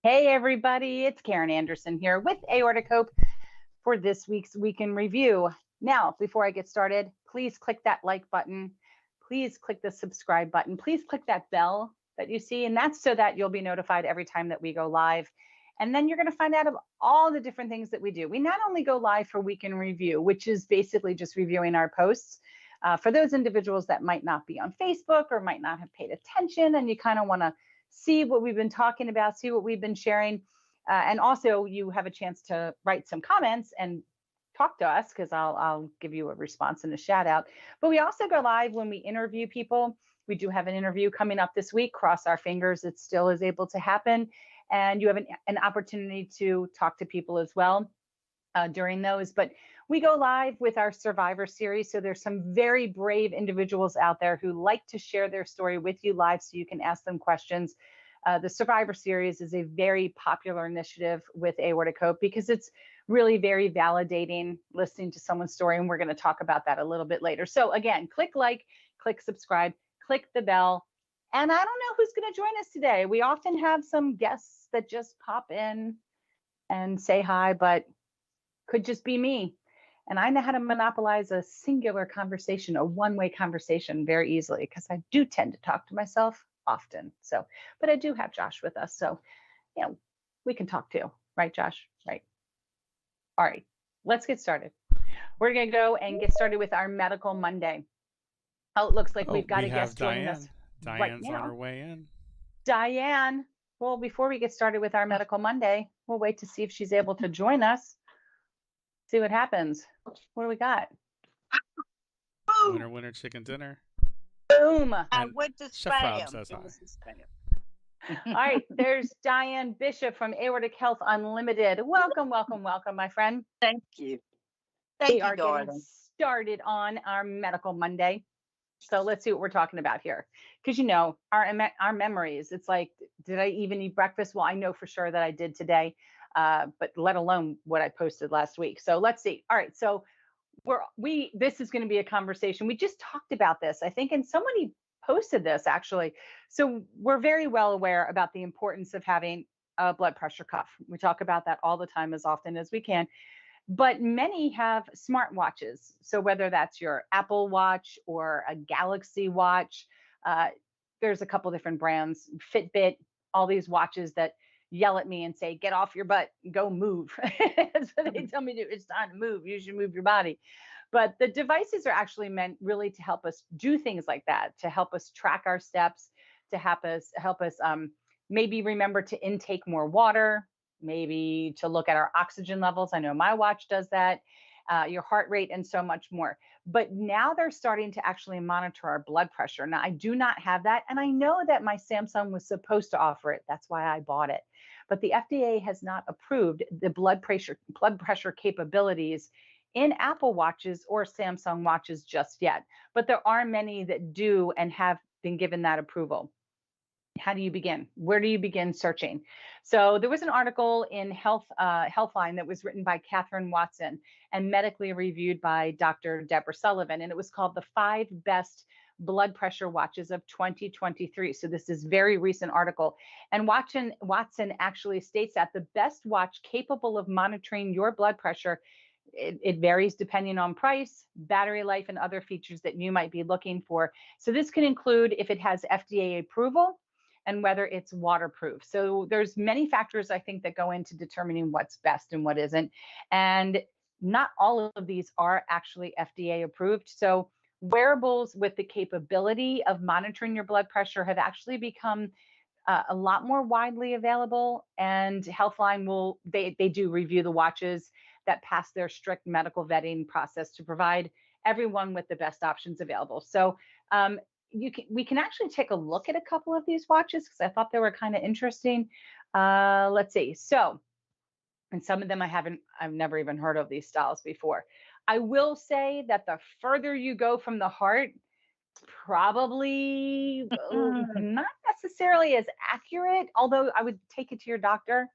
Hey everybody, it's Karen Anderson here with Aortic Hope for this week's Week in Review. Now, before I get started, please click that like button. Please click the subscribe button. Please click that bell that you see, and that's so that you'll be notified every time that we go live. And then you're going to find out of all the different things that we do. We not only go live for Week in Review, which is basically just reviewing our posts. For those individuals that might not be on Facebook or might not have paid attention and you kind of want to see what we've been talking about, see what we've been sharing. And also you have a chance to write some comments and talk to us because I'll give you a response and a shout out. But we also go live when we interview people. We do have an interview coming up this week. Cross our fingers it still is able to happen. And you have an opportunity to talk to people as well during those. But we go live with our Survivor series. So there's some very brave individuals out there who like to share their story with you live so you can ask them questions. The Survivor series is a very popular initiative with Aortic Hope because it's really very validating listening to someone's story. And we're going to talk about that a little bit later. So again, click like, click subscribe, click the bell. And I don't know who's going to join us today. We often have some guests that just pop in and say hi, but could just be me. And I know how to monopolize a singular conversation, a one-way conversation very easily because I do tend to talk to myself often. So, but I do have Josh with us. So, we can talk too. Right, Josh? Right. All right, let's get started. We're going to go and get started with our Medical Monday. Oh, it looks like we've got a guest joining us. Diane's on her way in. Diane, well, before we get started with our Medical Monday, we'll wait to see if she's able to join us. See what happens. What do we got? Winner, winner, chicken dinner. Boom. I went to spam. All right, there's Diane Bishop from Aortic Health Unlimited. Welcome, welcome, welcome, my friend. Thank you. We are getting started on our Medical Monday. So let's see what we're talking about here. Because our memories, it's like, did I even eat breakfast? Well, I know for sure that I did today. But let alone what I posted last week. So let's see. All right. So this is going to be a conversation. We just talked about this, I think, and somebody posted this actually. So we're very well aware about the importance of having a blood pressure cuff. We talk about that all the time as often as we can. But many have smartwatches. So whether that's your Apple Watch or a Galaxy Watch, there's a couple different brands, Fitbit, all these watches that yell at me and say, get off your butt, go move. That's what they tell me to do. It's time to move. You should move your body. But the devices are actually meant really to help us do things like that, to help us track our steps, to help us maybe remember to intake more water, maybe to look at our oxygen levels. I know my watch does that, your heart rate, and so much more. But now they're starting to actually monitor our blood pressure. Now, I do not have that. And I know that my Samsung was supposed to offer it. That's why I bought it. But the FDA has not approved the blood pressure capabilities in Apple Watches or Samsung watches just yet. But there are many that do and have been given that approval. How do you begin? Where do you begin searching? So there was an article in Healthline that was written by Catherine Watson and medically reviewed by Dr. Deborah Sullivan. And it was called the 5 Best Blood Pressure Watches of 2023. So this is a very recent article. And Watson actually states that the best watch capable of monitoring your blood pressure, it varies depending on price, battery life, and other features that you might be looking for. So this can include if it has FDA approval, and whether it's waterproof. So there's many factors, I think, that go into determining what's best and what isn't. And not all of these are actually FDA approved. So wearables with the capability of monitoring your blood pressure have actually become a lot more widely available. And Healthline they do review the watches that pass their strict medical vetting process to provide everyone with the best options available. So we can actually take a look at a couple of these watches because I thought they were kind of interesting. Let's see. So, and some of them I've never even heard of these styles before. I will say that the further you go from the heart, probably not necessarily as accurate, although I would take it to your doctor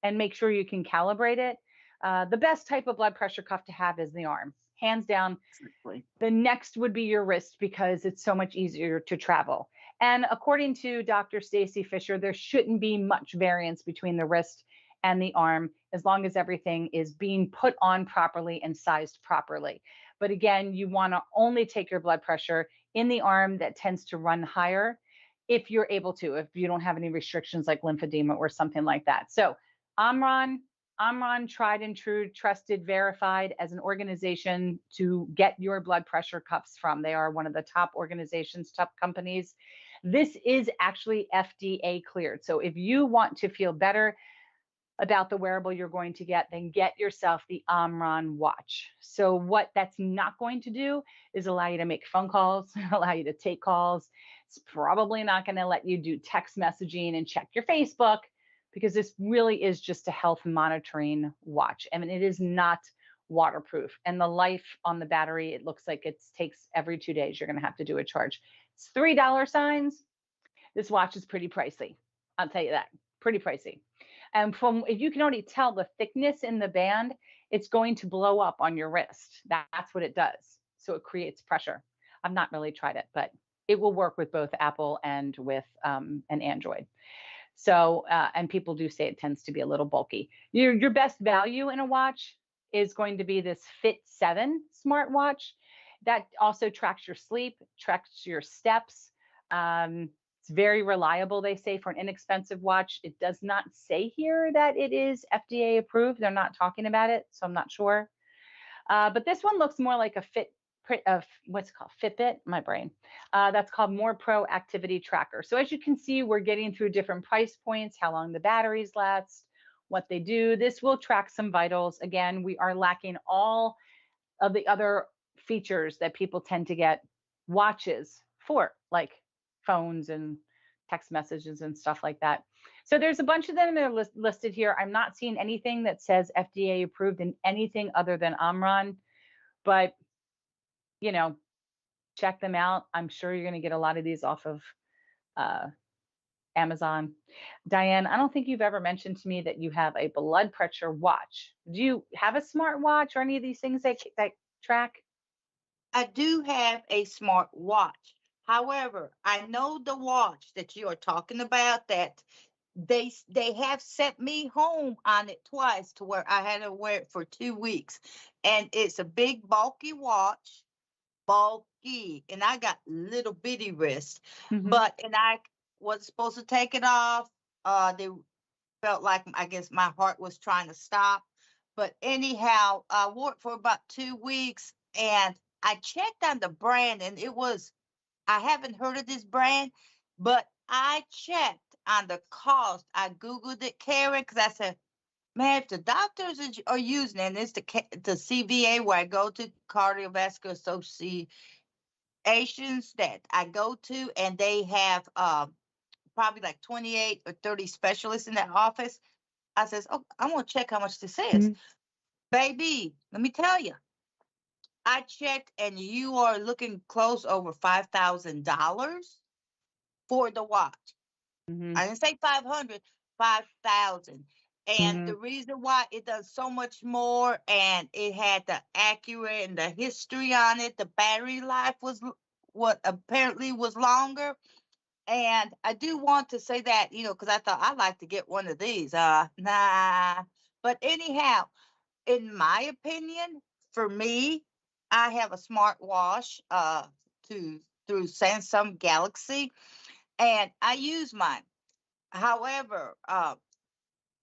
and make sure you can calibrate it. The best type of blood pressure cuff to have is the arm. Hands down. Exactly. The next would be your wrist because it's so much easier to travel. And according to Dr. Stacy Fisher, there shouldn't be much variance between the wrist and the arm as long as everything is being put on properly and sized properly. But again, you want to only take your blood pressure in the arm that tends to run higher if you're able to, if you don't have any restrictions like lymphedema or something like that. So Omron, tried and true, trusted, verified as an organization to get your blood pressure cuffs from. They are one of the top organizations, top companies. This is actually FDA cleared. So if you want to feel better about the wearable you're going to get, then get yourself the Omron watch. So what that's not going to do is allow you to make phone calls, allow you to take calls. It's probably not going to let you do text messaging and check your Facebook, because this really is just a health monitoring watch. I mean, it is not waterproof. And the life on the battery, it looks like it takes every 2 days, you're going to have to do a charge. It's $3 signs. This watch is pretty pricey. I'll tell you that, pretty pricey. And from, if you can already tell the thickness in the band, it's going to blow up on your wrist. That's what it does. So it creates pressure. I've not really tried it, but it will work with both Apple and with an Android. So, and people do say it tends to be a little bulky. Your best value in a watch is going to be this Fit 7 smartwatch that also tracks your sleep, tracks your steps. It's very reliable, they say, for an inexpensive watch. It does not say here that it is FDA approved. They're not talking about it, so I'm not sure. But this one looks more like a what's it called? Fitbit, my brain. That's called More Pro Activity Tracker. So as you can see, we're getting through different price points, how long the batteries last, what they do. This will track some vitals. Again, we are lacking all of the other features that people tend to get watches for, like phones and text messages and stuff like that. So there's a bunch of them that are listed here. I'm not seeing anything that says FDA approved in anything other than Omron, but you know, check them out. I'm sure you're going to get a lot of these off of Amazon. Diane, I don't think you've ever mentioned to me that you have a blood pressure watch. Do you have a smart watch or any of these things that track? I do have a smart watch. However, I know the watch that you are talking about, that they have sent me home on it twice to where I had to wear it for 2 weeks. And it's a big bulky watch, bulky, and I got little bitty wrists. But and I was supposed to take it off. They felt like, I guess, my heart was trying to stop. But anyhow, I wore it for about 2 weeks, and I checked on the brand, and it was, I haven't heard of this brand, but I checked on the cost. I Googled it, Karen, because I said, man, if the doctors are using it, and it's the CVA where I go to, Cardiovascular Associations that I go to, and they have probably like 28 or 30 specialists in that office. I says, oh, I want to check how much this is. Baby, let me tell you, I checked, and you are looking close over $5,000 for the watch. I didn't say 500, 5,000. And the reason why it does so much more, and it had the accurate and the history on it, the battery life was what apparently was longer. And I do want to say that, you know, because I thought I'd like to get one of these. Nah. But anyhow, in my opinion, for me, I have a smartwatch through Samsung Galaxy, and I use mine. However,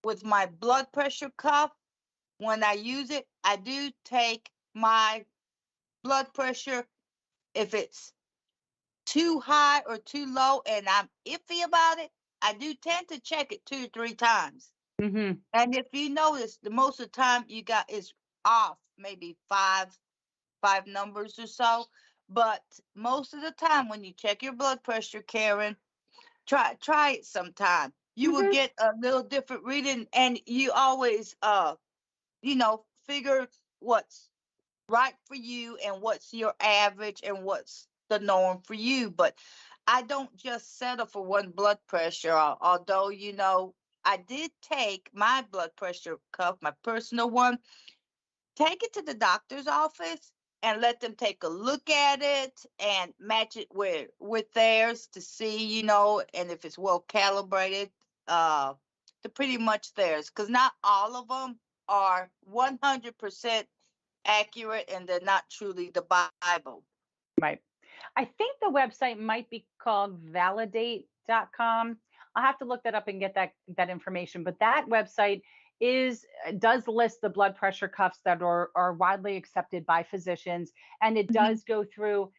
with my blood pressure cuff, when I use it, I do take my blood pressure. If it's too high or too low and I'm iffy about it, I do tend to check it 2 or 3 times. And if you notice, the most of the time you got is off, maybe five numbers or so. But most of the time when you check your blood pressure, Karen, try it sometime. You will get a little different reading, and you always you know, figure what's right for you and what's your average and what's the norm for you. But I don't just settle for one blood pressure, although, you know, I did take my blood pressure cuff, my personal one, take it to the doctor's office, and let them take a look at it and match it with theirs to see, you know, and if it's well calibrated, to pretty much theirs, because not all of them are 100% accurate, and they're not truly the Bible. Right. I think the website might be called validate.com. I'll have to look that up and get that information. But that website does list the blood pressure cuffs that are widely accepted by physicians, and it does go through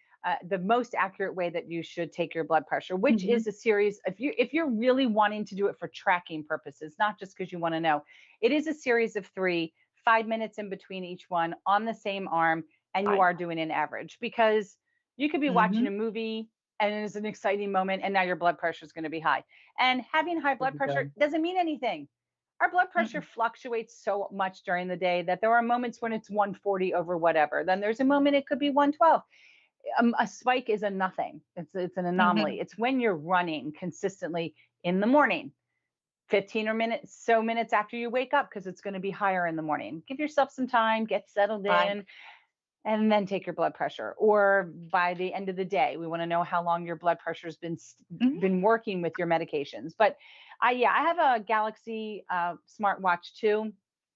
the most accurate way that you should take your blood pressure, which is a series. If you're really wanting to do it for tracking purposes, not just because you want to know, it is a series of 3, 5 minutes in between each one on the same arm, and you are doing an average, because you could be watching a movie and it's an exciting moment, and now your blood pressure is going to be high. And having high blood pressure doesn't mean anything. Our blood pressure fluctuates so much during the day that there are moments when it's 140 over whatever. Then there's a moment it could be 112. A spike is a nothing. It's an anomaly. It's when you're running consistently in the morning, 15 minutes after you wake up, because it's going to be higher in the morning. Give yourself some time, get settled in, and then take your blood pressure. Or by the end of the day, we want to know how long your blood pressure has been working with your medications. But I have a Galaxy smartwatch too.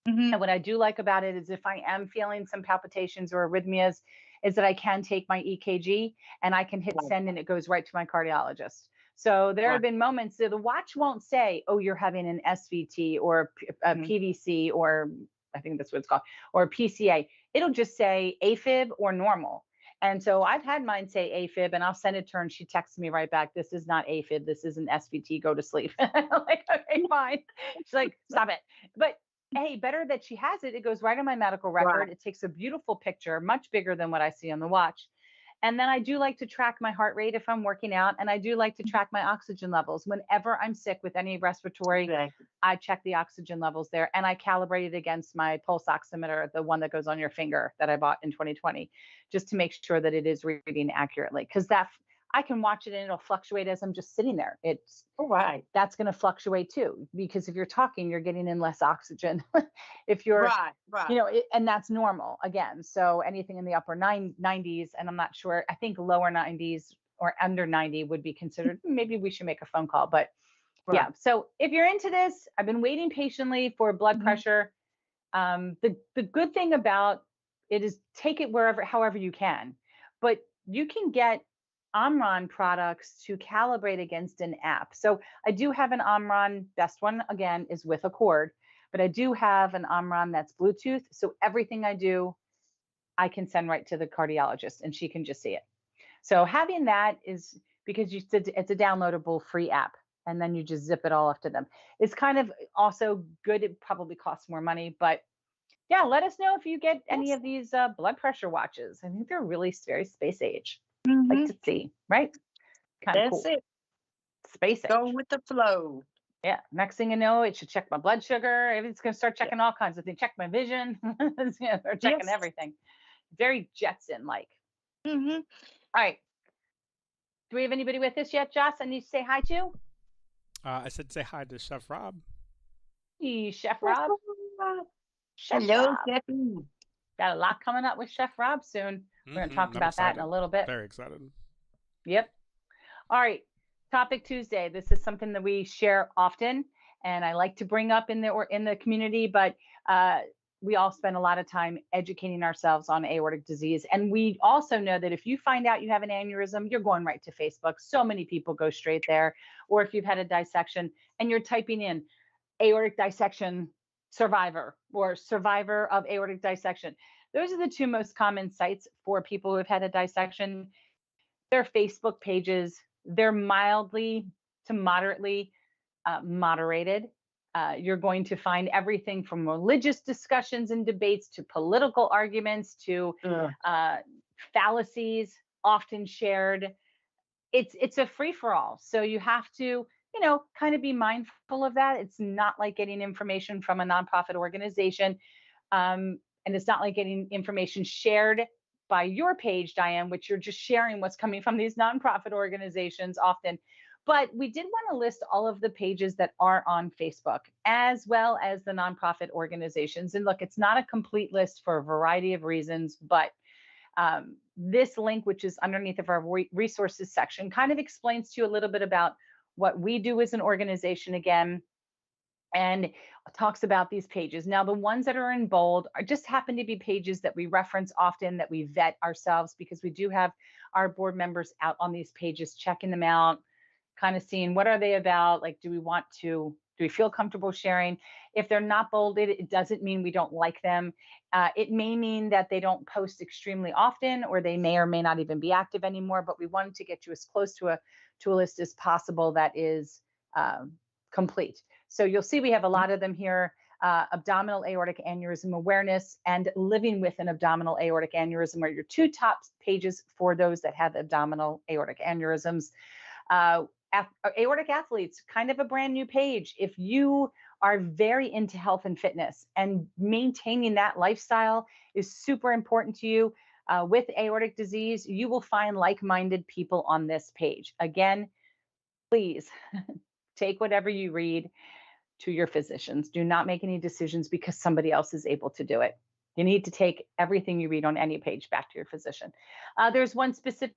And what I do like about it is, if I am feeling some palpitations or arrhythmias, is that I can take my EKG and I can hit send, and it goes right to my cardiologist. So there have been moments that the watch won't say, oh, you're having an SVT or a PVC, or I think that's what it's called, or PCA. It'll just say AFib or normal. And so I've had mine say AFib, and I'll send it to her, and she texts me right back, this is not AFib, this is an SVT, go to sleep. I'm like, okay, fine. She's like, stop it. But hey, better that she has it. It goes right on my medical record. It takes a beautiful picture, much bigger than what I see on the watch. And then I do like to track my heart rate if I'm working out, and I do like to track my oxygen levels. Whenever I'm sick with any respiratory, I check the oxygen levels there, and I calibrate it against my pulse oximeter, the one that goes on your finger that I bought in 2020, just to make sure that it is reading accurately. Because I can watch it and it'll fluctuate as I'm just sitting there. That's going to fluctuate too, because if you're talking, you're getting in less oxygen. If you're, you know, and that's normal again. So anything in the upper 90s, and I'm not sure, I think lower 90s or under 90 would be considered, maybe we should make a phone call, but yeah. So if you're into this, I've been waiting patiently for blood pressure. The good thing about it is take it however you can, but you can get Omron products to calibrate against an app. So I do have an Omron, best one again is with a cord, but I do have an Omron that's Bluetooth. So everything I do, I can send right to the cardiologist, and she can just see it. So having that is because it's a downloadable free app, and then you just zip it all off to them. It's kind of also good. It probably costs more money, but yeah, let us know if you get any of these blood pressure watches. I think they're really very space age. Like to see, right? Kind of cool. That's it. Space age. Go with the flow. Yeah. Next thing you know, it should check my blood sugar. It's going to start checking all kinds of things. Check my vision. They're checking everything. Very Jetson-like. All right. Do we have anybody with us yet, Joss? I need to say hi to? I said say hi to Chef Rob. Hey, Chef Rob. Hello, Stephanie. Got a lot coming up with Chef Rob soon. We're going to talk about that in a little bit. Very excited. Yep. All right. Topic Tuesday. This is something that we share often, and I like to bring up in the community, but we all spend a lot of time educating ourselves on aortic disease. And we also know that if you find out you have an aneurysm, you're going right to Facebook. So many people go straight there. Or if you've had a dissection and you're typing in aortic dissection survivor or survivor of aortic dissection. Those are the two most common sites for people who have had a dissection. They're Facebook pages. They're mildly to moderately moderated. You're going to find everything from religious discussions and debates to political arguments to fallacies often shared. It's a free-for-all. So you have to, kind of be mindful of that. It's not like getting information from a nonprofit organization. And it's not like getting information shared by your page, Diane, which you're just sharing what's coming from these nonprofit organizations often. But we did want to list all of the pages that are on Facebook, as well as the nonprofit organizations. And look, it's not a complete list for a variety of reasons, but This link, which is underneath of our resources section, kind of explains to you a little bit about what we do as an organization again, and talks about these pages. Now, the ones that are in bold are just happen to be pages that we reference often, that we vet ourselves, because we do have our board members out on these pages, checking them out, kind of seeing what are they about, like, do we feel comfortable sharing? If they're not bolded, it doesn't mean we don't like them. It may mean that they don't post extremely often, or they may or may not even be active anymore, but we wanted to get you as close to a list as possible that is complete. So you'll see we have a lot of them here: abdominal aortic aneurysm awareness and living with an abdominal aortic aneurysm are your two top pages for those that have abdominal aortic aneurysms. Aortic athletes, kind of a brand new page. If you are very into health and fitness, and maintaining that lifestyle is super important to you, with aortic disease, you will find like-minded people on this page. Again, please take whatever you read to your physicians. Do not make any decisions because somebody else is able to do it. You need to take everything you read on any page back to your physician. There's one specifically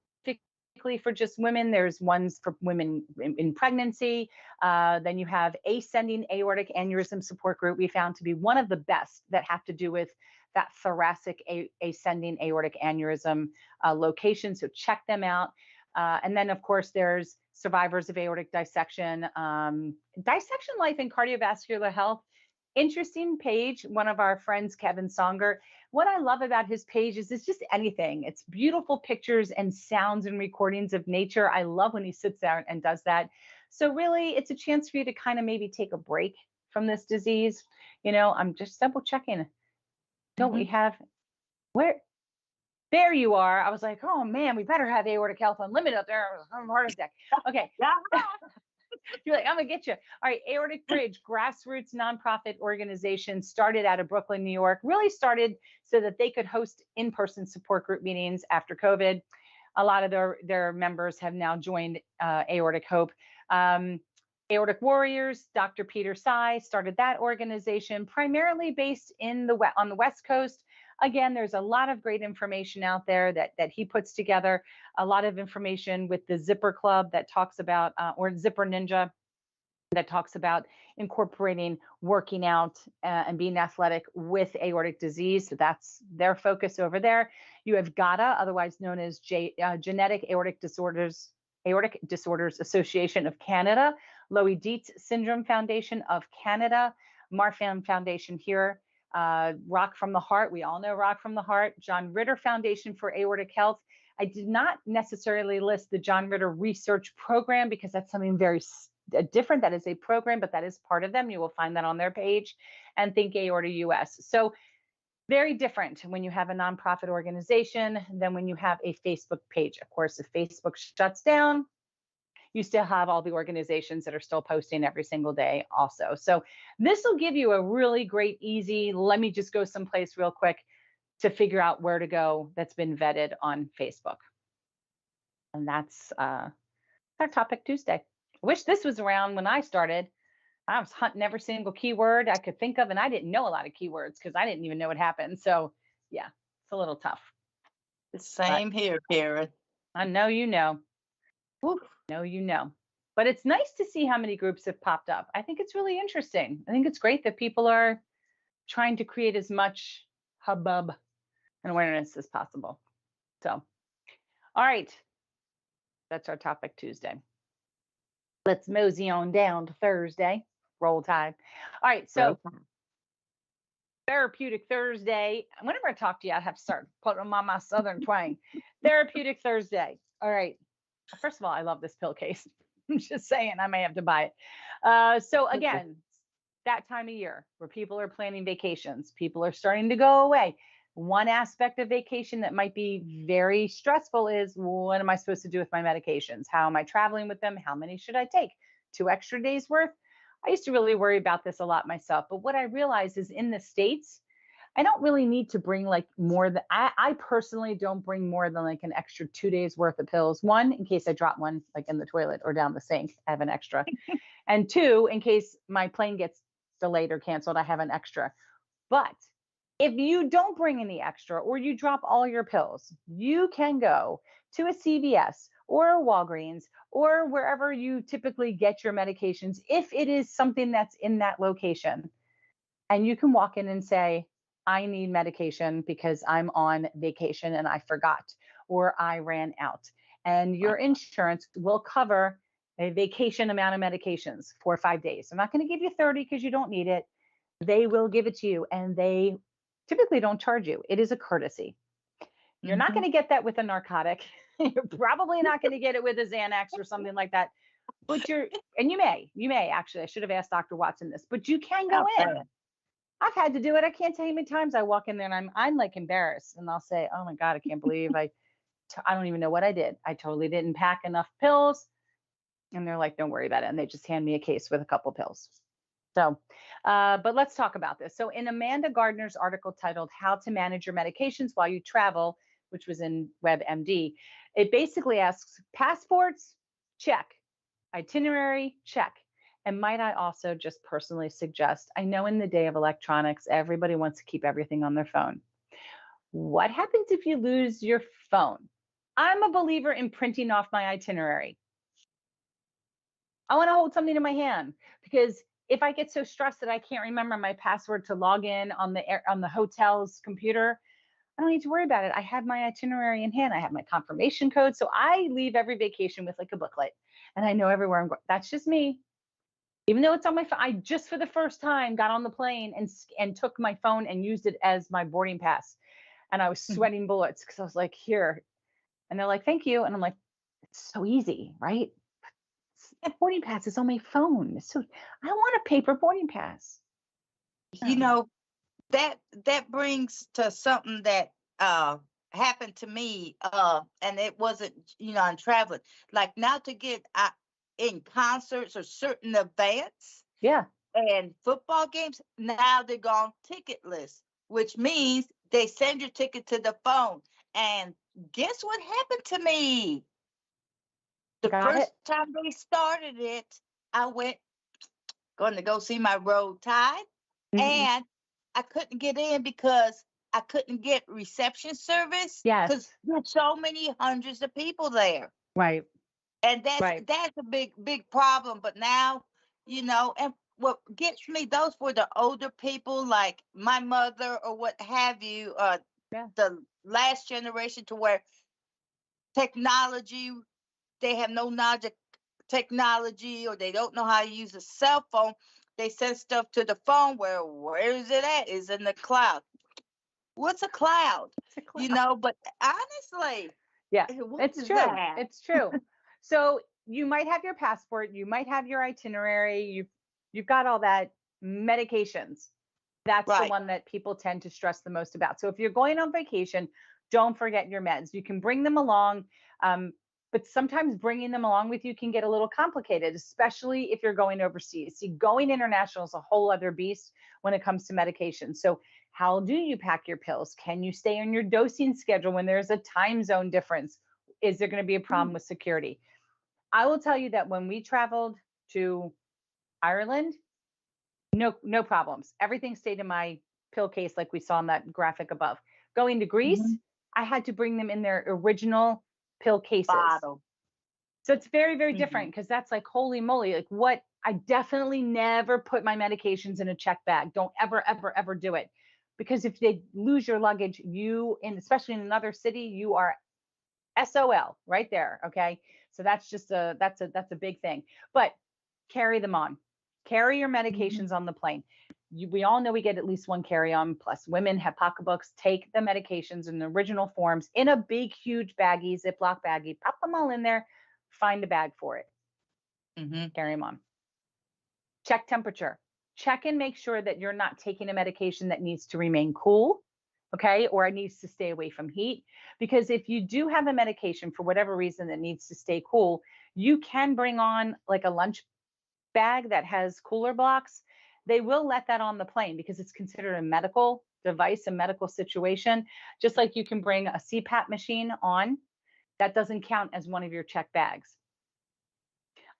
for just women. There's ones for women in pregnancy. Then you have ascending aortic aneurysm support group. We found to be one of the best that have to do with that thoracic ascending aortic aneurysm location. So check them out. And then, of course, there's survivors of aortic dissection, dissection life and cardiovascular health. Interesting page. One of our friends, Kevin Songer. What I love about his page is it's just anything. It's beautiful pictures and sounds and recordings of nature. I love when he sits there and does that. So really, it's a chance for you to kind of maybe take a break from this disease. You know, I'm just double checking. Don't we have, where? There you are. I was like, oh man, we better have Aortic Health Unlimited up there. I'm heart attack. Okay. You're like, I'm gonna get you. All right, Aortic Bridge, grassroots nonprofit organization, started out of Brooklyn, New York. Really started so that they could host in-person support group meetings after COVID. A lot of their members have now joined Aortic Hope. Aortic Warriors, Dr. Peter Tsai started that organization, primarily based on the West Coast. Again, there's a lot of great information out there that he puts together. A lot of information with the Zipper Club that talks about, or Zipper Ninja, that talks about incorporating working out and being athletic with aortic disease. So that's their focus over there. You have GATA, otherwise known as Genetic Aortic Disorders Association of Canada, Lowy Dietz Syndrome Foundation of Canada, Marfan Foundation here, Rock from the Heart. We all know Rock from the Heart. John Ritter Foundation for Aortic Health. I did not necessarily list the John Ritter Research Program because that's something very different. That is a program, but that is part of them. You will find that on their page. And Think Aorta US. So very different when you have a nonprofit organization than when you have a Facebook page. Of course, if Facebook shuts down, you still have all the organizations that are still posting every single day also. So this will give you a really great, easy, let me just go someplace real quick to figure out where to go that's been vetted on Facebook. And that's our Topic Tuesday. I wish this was around when I started. I was hunting every single keyword I could think of, and I didn't know a lot of keywords because I didn't even know what happened. So yeah, it's a little tough. The same here, Karen. I know you know. Woo, no, you know. But it's nice to see how many groups have popped up. I think it's really interesting. I think it's great that people are trying to create as much hubbub and awareness as possible. So, all right. That's our Topic Tuesday. Let's mosey on down to Thursday. Roll Tide. All right. So, Therapeutic Thursday. Whenever I talk to you, I have to start putting on my Southern twang. Therapeutic Thursday. All right. First of all, I love this pill case. I'm just saying, I may have to buy it. So again, that time of year where people are planning vacations, people are starting to go away. One aspect of vacation that might be very stressful is, what am I supposed to do with my medications? How am I traveling with them? How many should I take? 2 extra days worth? I used to really worry about this a lot myself. But what I realized is in the States, I don't really need to bring like more than, I personally don't bring more than like an extra 2 days worth of pills. 1, in case I drop one like in the toilet or down the sink, I have an extra. And 2, in case my plane gets delayed or canceled, I have an extra. But If you don't bring any extra or you drop all your pills, you can go to a CVS or a Walgreens or wherever you typically get your medications, if it is something that's in that location. And you can walk in and say, I need medication because I'm on vacation and I forgot, or I ran out. And your insurance will cover a vacation amount of medications for 5 days. I'm not going to give you 30 because you don't need it. They will give it to you, and they typically don't charge you. It is a courtesy. You're not going to get that with a narcotic. You're probably not going to get it with a Xanax or something like that. But you may actually, I should have asked Dr. Watson this, but you can go in. I've had to do it. I can't tell you how many times I walk in there and I'm like embarrassed, and I'll say, oh my God, I can't believe I don't even know what I did. I totally didn't pack enough pills. And they're like, don't worry about it. And they just hand me a case with a couple pills. So, but let's talk about this. So in Amanda Gardner's article titled How to Manage Your Medications While You Travel, which was in WebMD, it basically asks passports, check. Itinerary, check. And might I also just personally suggest, I know in the day of electronics, everybody wants to keep everything on their phone. What happens if you lose your phone? I'm a believer in printing off my itinerary. I want to hold something in my hand, because if I get so stressed that I can't remember my password to log in on the hotel's computer, I don't need to worry about it. I have my itinerary in hand. I have my confirmation code. So I leave every vacation with like a booklet, and I know everywhere I'm going. That's just me. Even though it's on my phone, I just for the first time got on the plane and took my phone and used it as my boarding pass. And I was sweating bullets because I was like, here. And they're like, thank you. And I'm like, it's so easy, right? Boarding pass is on my phone. So I want a paper boarding pass. You know, that brings to something that happened to me, and it wasn't, I'm traveling. Like now to get in concerts or certain events, yeah, and football games, now they're gone ticketless, which means they send your ticket to the phone. And guess what happened to me? The first time they started it, I went going to go see my Road Tide, and I couldn't get in because I couldn't get reception service. Yes, because there's so many hundreds of people there. Right. And that's a big problem. But now, and what gets me, those for the older people like my mother or what have you, the last generation, to where technology, they have no knowledge of technology, or they don't know how to use a cell phone. They send stuff to the phone. Where is it at? It's in the cloud. What's a cloud? But honestly, yeah, it's true. It's true. So you might have your passport, you might have your itinerary, you've got all that. Medications, that's the one that people tend to stress the most about. So if you're going on vacation, don't forget your meds. You can bring them along, but sometimes bringing them along with you can get a little complicated, especially if you're going overseas. See, going international is a whole other beast when it comes to medication. So how do you pack your pills? Can you stay on your dosing schedule when there's a time zone difference? Is there going to be a problem with security? I will tell you that when we traveled to Ireland, no problems. Everything stayed in my pill case, like we saw in that graphic above. Going to Greece, I had to bring them in their original pill cases. Bottle. So it's very, very different, because that's like, holy moly, like what? I definitely never put my medications in a check bag. Don't ever, ever, ever do it. Because if they lose your luggage, especially in another city, you are SOL right there. Okay. So that's just that's a big thing. But carry them on. Carry your medications on the plane. We all know we get at least one carry-on, plus women have pocketbooks. Take the medications in the original forms in a big, huge baggie, Ziploc baggie, pop them all in there, find a bag for it. Carry them on. Check temperature. Check and make sure that you're not taking a medication that needs to remain cool, okay, or it needs to stay away from heat. Because if you do have a medication for whatever reason that needs to stay cool, you can bring on like a lunch bag that has cooler blocks. They will let that on the plane because it's considered a medical device, a medical situation. Just like you can bring a CPAP machine on, that doesn't count as one of your check bags.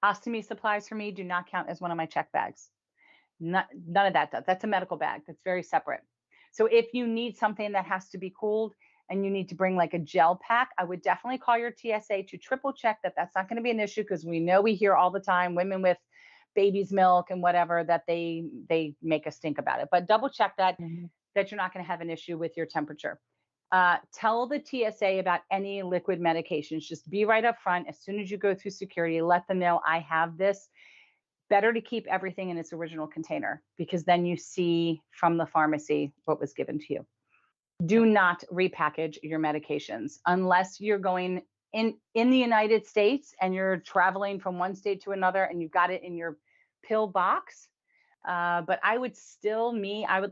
Ostomy supplies for me do not count as one of my check bags. None of that does. That's a medical bag. That's very separate. So if you need something that has to be cooled and you need to bring like a gel pack, I would definitely call your TSA to triple check that that's not going to be an issue, because we hear all the time women with baby's milk and whatever that they make us think about it. But double check that that you're not going to have an issue with your temperature. Tell the TSA about any liquid medications. Just be right up front. As soon as you go through security, let them know I have this. Better to keep everything in its original container, because then you see from the pharmacy what was given to you. Do not repackage your medications unless you're going in the United States and you're traveling from one state to another and you've got it in your pill box. But I would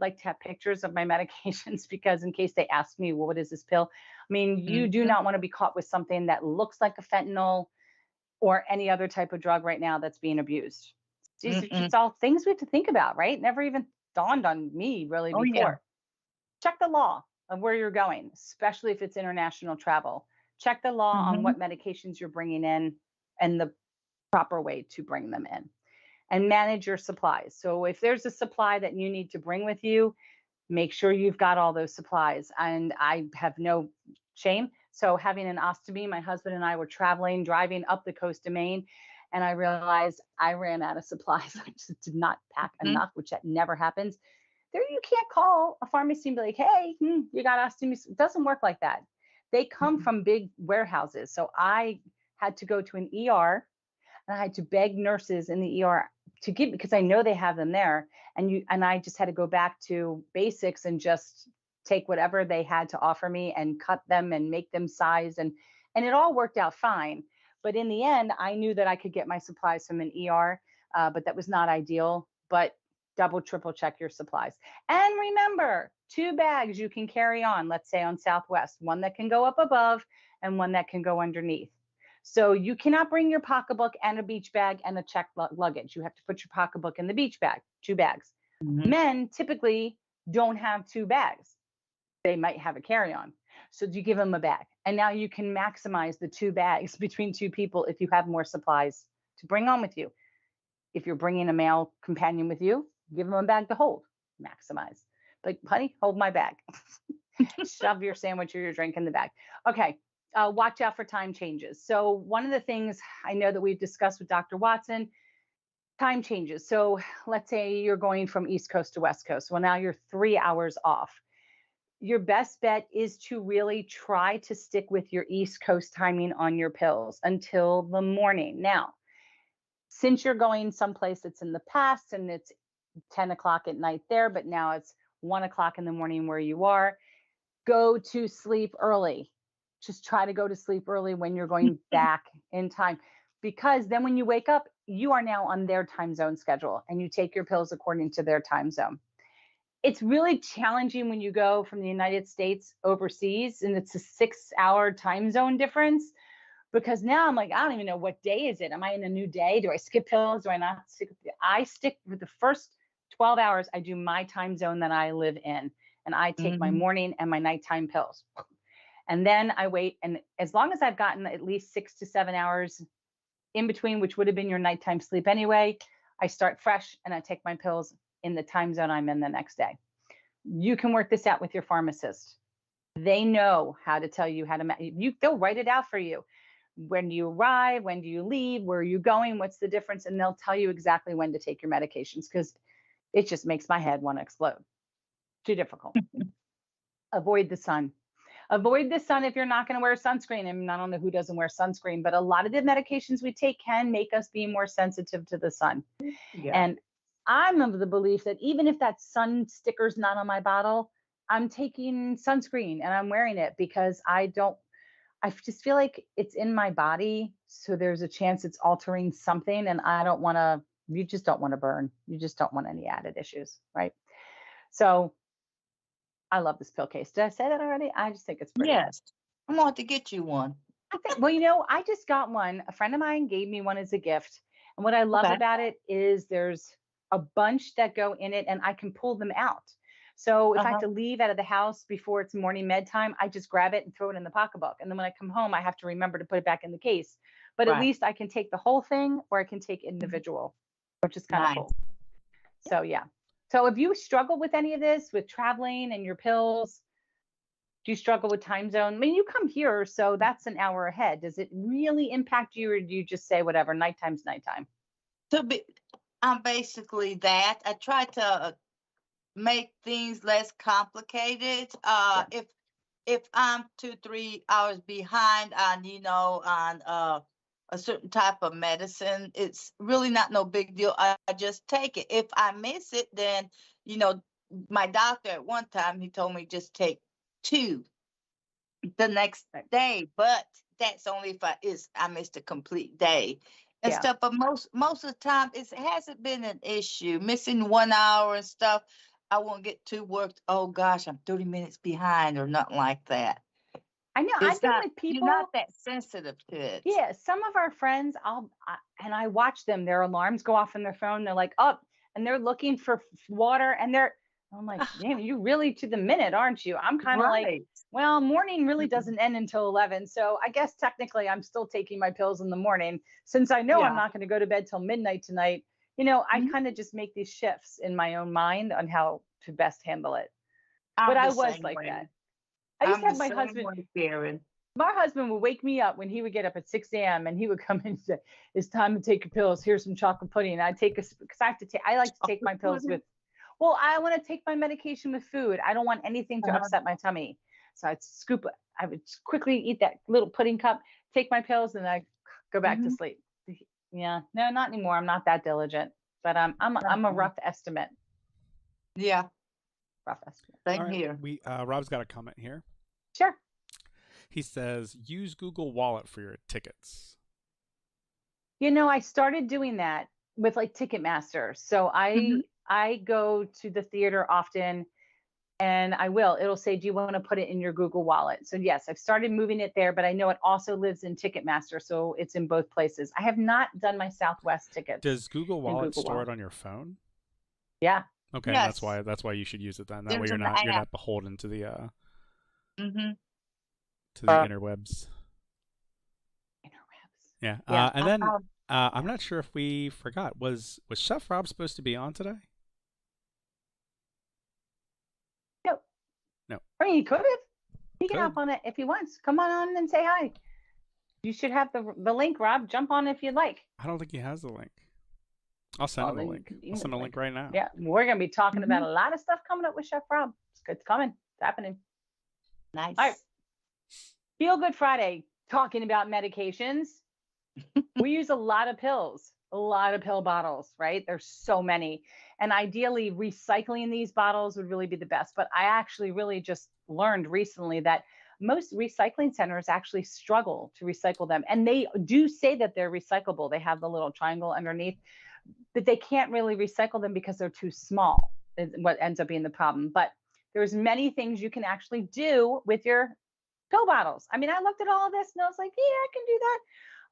like to have pictures of my medications, because in case they ask me, well, what is this pill? I mean, you do not want to be caught with something that looks like a fentanyl or any other type of drug right now that's being abused. It's all things we have to think about, right? Never even dawned on me really before. Yeah. Check the law of where you're going, especially if it's international travel. Check the law on what medications you're bringing in and the proper way to bring them in. And manage your supplies. So if there's a supply that you need to bring with you, make sure you've got all those supplies. And I have no shame. So having an ostomy, my husband and I were driving up the coast of Maine, and I realized I ran out of supplies. I just did not pack enough, which that never happens. There, you can't call a pharmacy and be like, hey, you got ostomy. It doesn't work like that. They come from big warehouses. So I had to go to an ER, and I had to beg nurses in the ER to give, because I know they have them there. And I just had to go back to basics and just take whatever they had to offer me and cut them and make them size. And it all worked out fine. But in the end, I knew that I could get my supplies from an ER, but that was not ideal. But double, triple check your supplies. And remember, 2 bags you can carry on, let's say on Southwest, one that can go up above and one that can go underneath. So you cannot bring your pocketbook and a beach bag and a checked luggage. You have to put your pocketbook in the beach bag, 2 bags. Men typically don't have 2 bags. They might have a carry-on. So you give them a bag. And now you can maximize the 2 bags between 2 people if you have more supplies to bring on with you. If you're bringing a male companion with you, give them a bag to hold, maximize. Like, honey, hold my bag. Shove your sandwich or your drink in the bag. Okay. Watch out for time changes. So one of the things I know that we've discussed with Dr. Watson, time changes. So let's say you're going from East Coast to West Coast. Well, now you're 3 hours off. Your best bet is to really try to stick with your East Coast timing on your pills until the morning. Now, since you're going someplace that's in the past and it's 10 o'clock at night there, but now it's 1 o'clock in the morning where you are, go to sleep early. Just try to go to sleep early when you're going back in time, because then when you wake up, you are now on their time zone schedule and you take your pills according to their time zone. It's really challenging when you go from the United States overseas and it's a 6-hour time zone difference, because now I'm like, I don't even know what day is it. Am I in a new day? Do I skip pills? Do I not stick? I stick with the first 12 hours. I do my time zone that I live in, and I take my morning and my nighttime pills. And then I wait. And as long as I've gotten at least 6 to 7 hours in between, which would have been your nighttime sleep anyway, I start fresh and I take my pills in the time zone I'm in the next day. You can work this out with your pharmacist. They know how to tell you how to, they'll write it out for you. When do you arrive? When do you leave? Where are you going? What's the difference? And they'll tell you exactly when to take your medications, because it just makes my head want to explode. Too difficult. Avoid the sun. Avoid the sun if you're not going to wear sunscreen. And I don't know who doesn't wear sunscreen, but a lot of the medications we take can make us be more sensitive to the sun. Yeah. And I'm of the belief that even if that sun sticker's not on my bottle, I'm taking sunscreen and I'm wearing it, because I just feel like it's in my body. So there's a chance it's altering something, and you just don't want to burn. You just don't want any added issues, right? So I love this pill case. Did I say that already? I just think it's pretty. Yes. I want to get you one. Well, I just got one. A friend of mine gave me one as a gift. And what I love about it is there's a bunch that go in it and I can pull them out. So if I have to leave out of the house before it's morning med time, I just grab it and throw it in the pocketbook. And then when I come home, I have to remember to put it back in the case. But at least I can take the whole thing, or I can take individual, which is kind of cool. So yeah. So if you struggle with any of this, with traveling and your pills, do you struggle with time zone? I mean, you come here, so that's an hour ahead. Does it really impact you, or do you just say whatever, nighttime's nighttime? I'm basically that. I try to make things less complicated. If I'm 2-3 hours behind on a certain type of medicine, it's really not no big deal. I just take it. If I miss it, then my doctor at one time, he told me just take 2 the next day, but that's only if I missed a complete day and stuff. But most of the time it hasn't been an issue. Missing 1 hour and stuff, I won't get too worked. Oh gosh, I'm 30 minutes behind or nothing like that. I know. I feel like people, you're not that sensitive to it. Yeah, some of our friends, I watch them. Their alarms go off on their phone. They're like up, and they're looking for water, and I'm like, damn, you really to the minute, aren't you? I'm kind of like, well, morning really doesn't end until 11, so I guess technically I'm still taking my pills in the morning, since I know I'm not going to go to bed till midnight tonight. I kind of just make these shifts in my own mind on how to best handle it. But I was like that. I used to have my husband. My husband would wake me up when he would get up at 6 a.m. and he would come in and say, "It's time to take your pills. Here's some chocolate pudding." And I'd take because I like to take my pills with. Well, I want to take my medication with food. I don't want anything to upset my tummy. So I would quickly eat that little pudding cup, take my pills, and I go back to sleep. Yeah, no, not anymore. I'm not that diligent, but I'm a rough estimate. Yeah. Rough estimate. Same here. Rob's got a comment here. Sure. He says, use Google Wallet for your tickets. I started doing that with like Ticketmaster. So I go to the theater often, and it'll say, do you want to put it in your Google Wallet? So yes, I've started moving it there, but I know it also lives in Ticketmaster. So it's in both places. I have not done my Southwest tickets. Does Google Wallet store it on your phone? Yeah. Okay. Yes. That's why you should use it then. That way you're not beholden to the to the interwebs. Yeah. And then I'm not sure if we forgot. Was Chef Rob supposed to be on today? No. I mean, he could have. He can hop on it if he wants. Come on and say hi. You should have the link, Rob. Jump on if you'd like. I don't think he has the link. I'll send him the link. I'll send a link right now. Yeah, we're going to be talking about a lot of stuff coming up with Chef Rob. It's coming. It's happening. Nice. All right. Feel Good Friday, talking about medications. We use a lot of pills, a lot of pill bottles, right? There's so many. And ideally, recycling these bottles would really be the best. But I actually really just learned recently that most recycling centers actually struggle to recycle them. And they do say that they're recyclable. They have the little triangle underneath, but they can't really recycle them because they're too small, is what ends up being the problem. But there's many things you can actually do with your pill bottles. I mean, I looked at all of this and I was like, yeah, I can do that.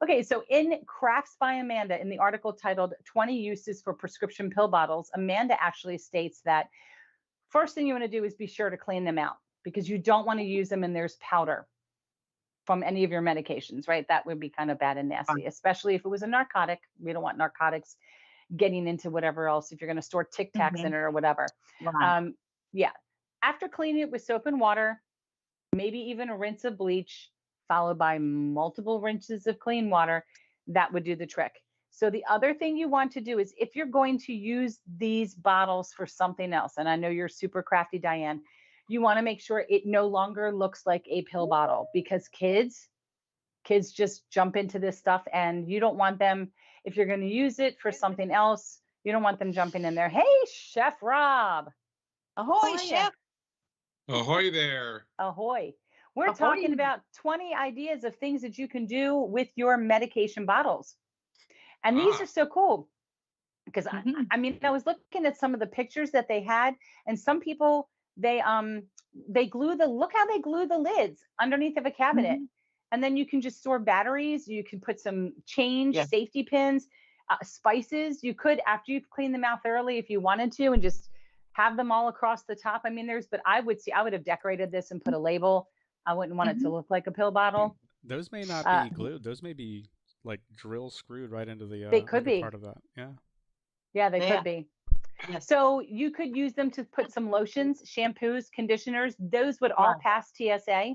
Okay, so in Crafts by Amanda, in the article titled 20 Uses for Prescription Pill Bottles, Amanda actually states that first thing you want to do is be sure to clean them out, because you don't want to use them and there's powder from any of your medications, right? That would be kind of bad and nasty, especially if it was a narcotic. We don't want narcotics getting into whatever else, if you're going to store Tic Tacs in it or whatever. Right. Yeah. After cleaning it with soap and water, maybe even a rinse of bleach, followed by multiple rinses of clean water, that would do the trick. So the other thing you want to do is, if you're going to use these bottles for something else, and I know you're super crafty, Diane, you want to make sure it no longer looks like a pill bottle, because kids just jump into this stuff, and you don't want them, if you're going to use it for something else, you don't want them jumping in there. Hey, Chef Rob. Ahoy, Chef. Ahoy there. Ahoy. We're talking about 20 ideas of things that you can do with your medication bottles. And these are so cool, because I mean, I was looking at some of the pictures that they had, and some people, they look how they glue the lids underneath of a cabinet. And then you can just store batteries. You can put some change, safety pins, spices. You could, after you've cleaned them out thoroughly, if you wanted to, and just have them all across the top. I mean, but I would have decorated this and put a label. I wouldn't want it to look like a pill bottle. Those may not be glued. Those may be like drill screwed right into the they could be part of that. Yeah. Yeah, they could be. Yes. So you could use them to put some lotions, shampoos, conditioners. Those would all pass TSA.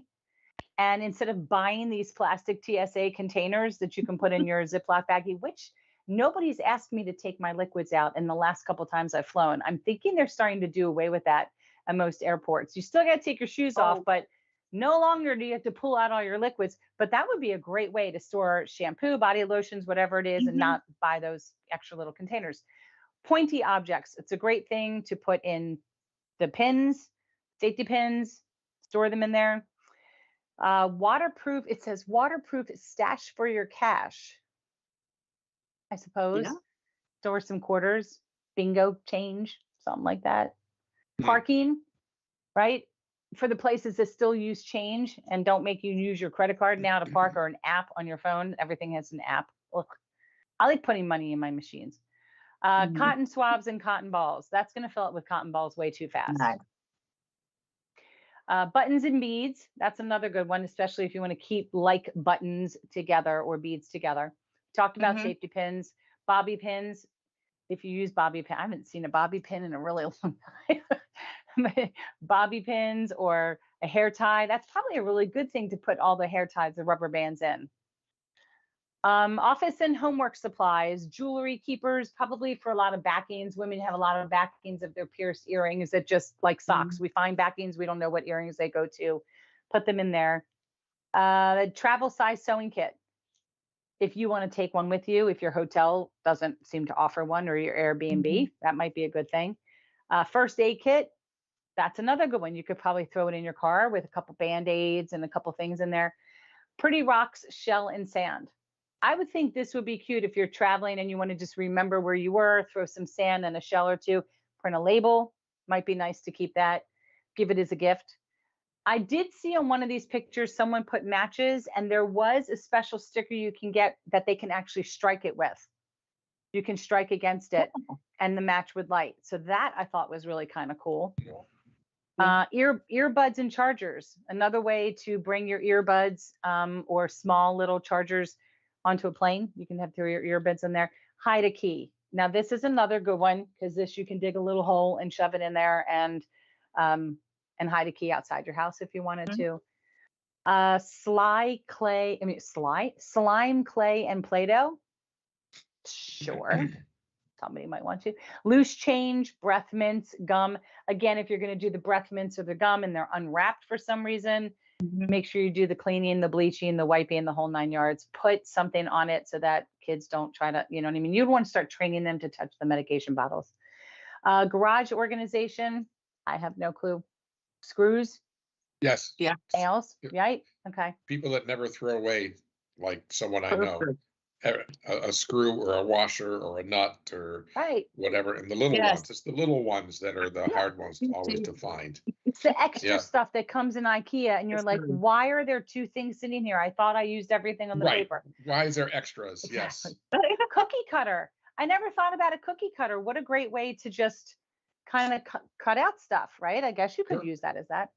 And instead of buying these plastic TSA containers that you can put in your Ziploc baggie, which nobody's asked me to take my liquids out in the last couple of times I've flown. I'm thinking they're starting to do away with that at most airports. You still got to take your shoes off, but no longer do you have to pull out all your liquids. But that would be a great way to store shampoo, body lotions, whatever it is, and not buy those extra little containers. Pointy objects. It's a great thing to put in the pins, safety pins, store them in there. Waterproof. It says waterproof stash for your cash, I suppose. Yeah. Store some quarters, bingo change, something like that. Parking, right? For the places that still use change and don't make you use your credit card now to park, or an app on your phone. Everything has an app. Look, I like putting money in my machines. Cotton swabs and cotton balls. That's going to fill it with cotton balls way too fast. Nice. Buttons and beads. That's another good one, especially if you want to keep like buttons together or beads together. Talked about safety pins, bobby pins. If you use bobby pin, I haven't seen a bobby pin in a really long time. Bobby pins or a hair tie. That's probably a really good thing to put all the hair ties, the rubber bands in. Office and homework supplies, jewelry keepers, probably for a lot of backings. Women have a lot of backings of their pierced earrings that just like socks. We find backings, we don't know what earrings they go to. Put them in there. The travel size sewing kit. If you want to take one with you, if your hotel doesn't seem to offer one, or your Airbnb, that might be a good thing. First aid kit. That's another good one. You could probably throw it in your car with a couple Band-Aids and a couple things in there. Pretty rocks, shell, and sand. I would think this would be cute if you're traveling and you want to just remember where you were, throw some sand and a shell or two, print a label. Might be nice to keep that, give it as a gift. I did see on one of these pictures, someone put matches, and there was a special sticker you can get that they can actually strike it with. You can strike against it and the match would light. So that I thought was really kind of cool. Earbuds and chargers. Another way to bring your earbuds or small little chargers onto a plane. You can have your earbuds in there. Hide a key. Now this is another good one, because this you can dig a little hole and shove it in there and hide a key outside your house if you wanted to. Slime, clay, and Play-Doh. Sure. Somebody might want to. Loose change, breath mints, gum. Again, if you're going to do the breath mints or the gum and they're unwrapped for some reason, make sure you do the cleaning, the bleaching, the wiping, the whole 9 yards. Put something on it so that kids don't try to, you know what I mean? You'd want to start training them to touch the medication bottles. Garage organization. I have no clue. Screws. Yes. Yeah. Nails. Right? Okay. People that never throw away, like someone I know, a screw or a washer or a nut or whatever. And the little ones, it's the little ones that are the hard ones always to find. It's the extra stuff that comes in IKEA and you're like, why are there two things sitting here? I thought I used everything on the paper. Why is there extras? Yes. Cookie cutter. I never thought about a cookie cutter. What a great way to just kind of cut out stuff, right? I guess you could use that as that.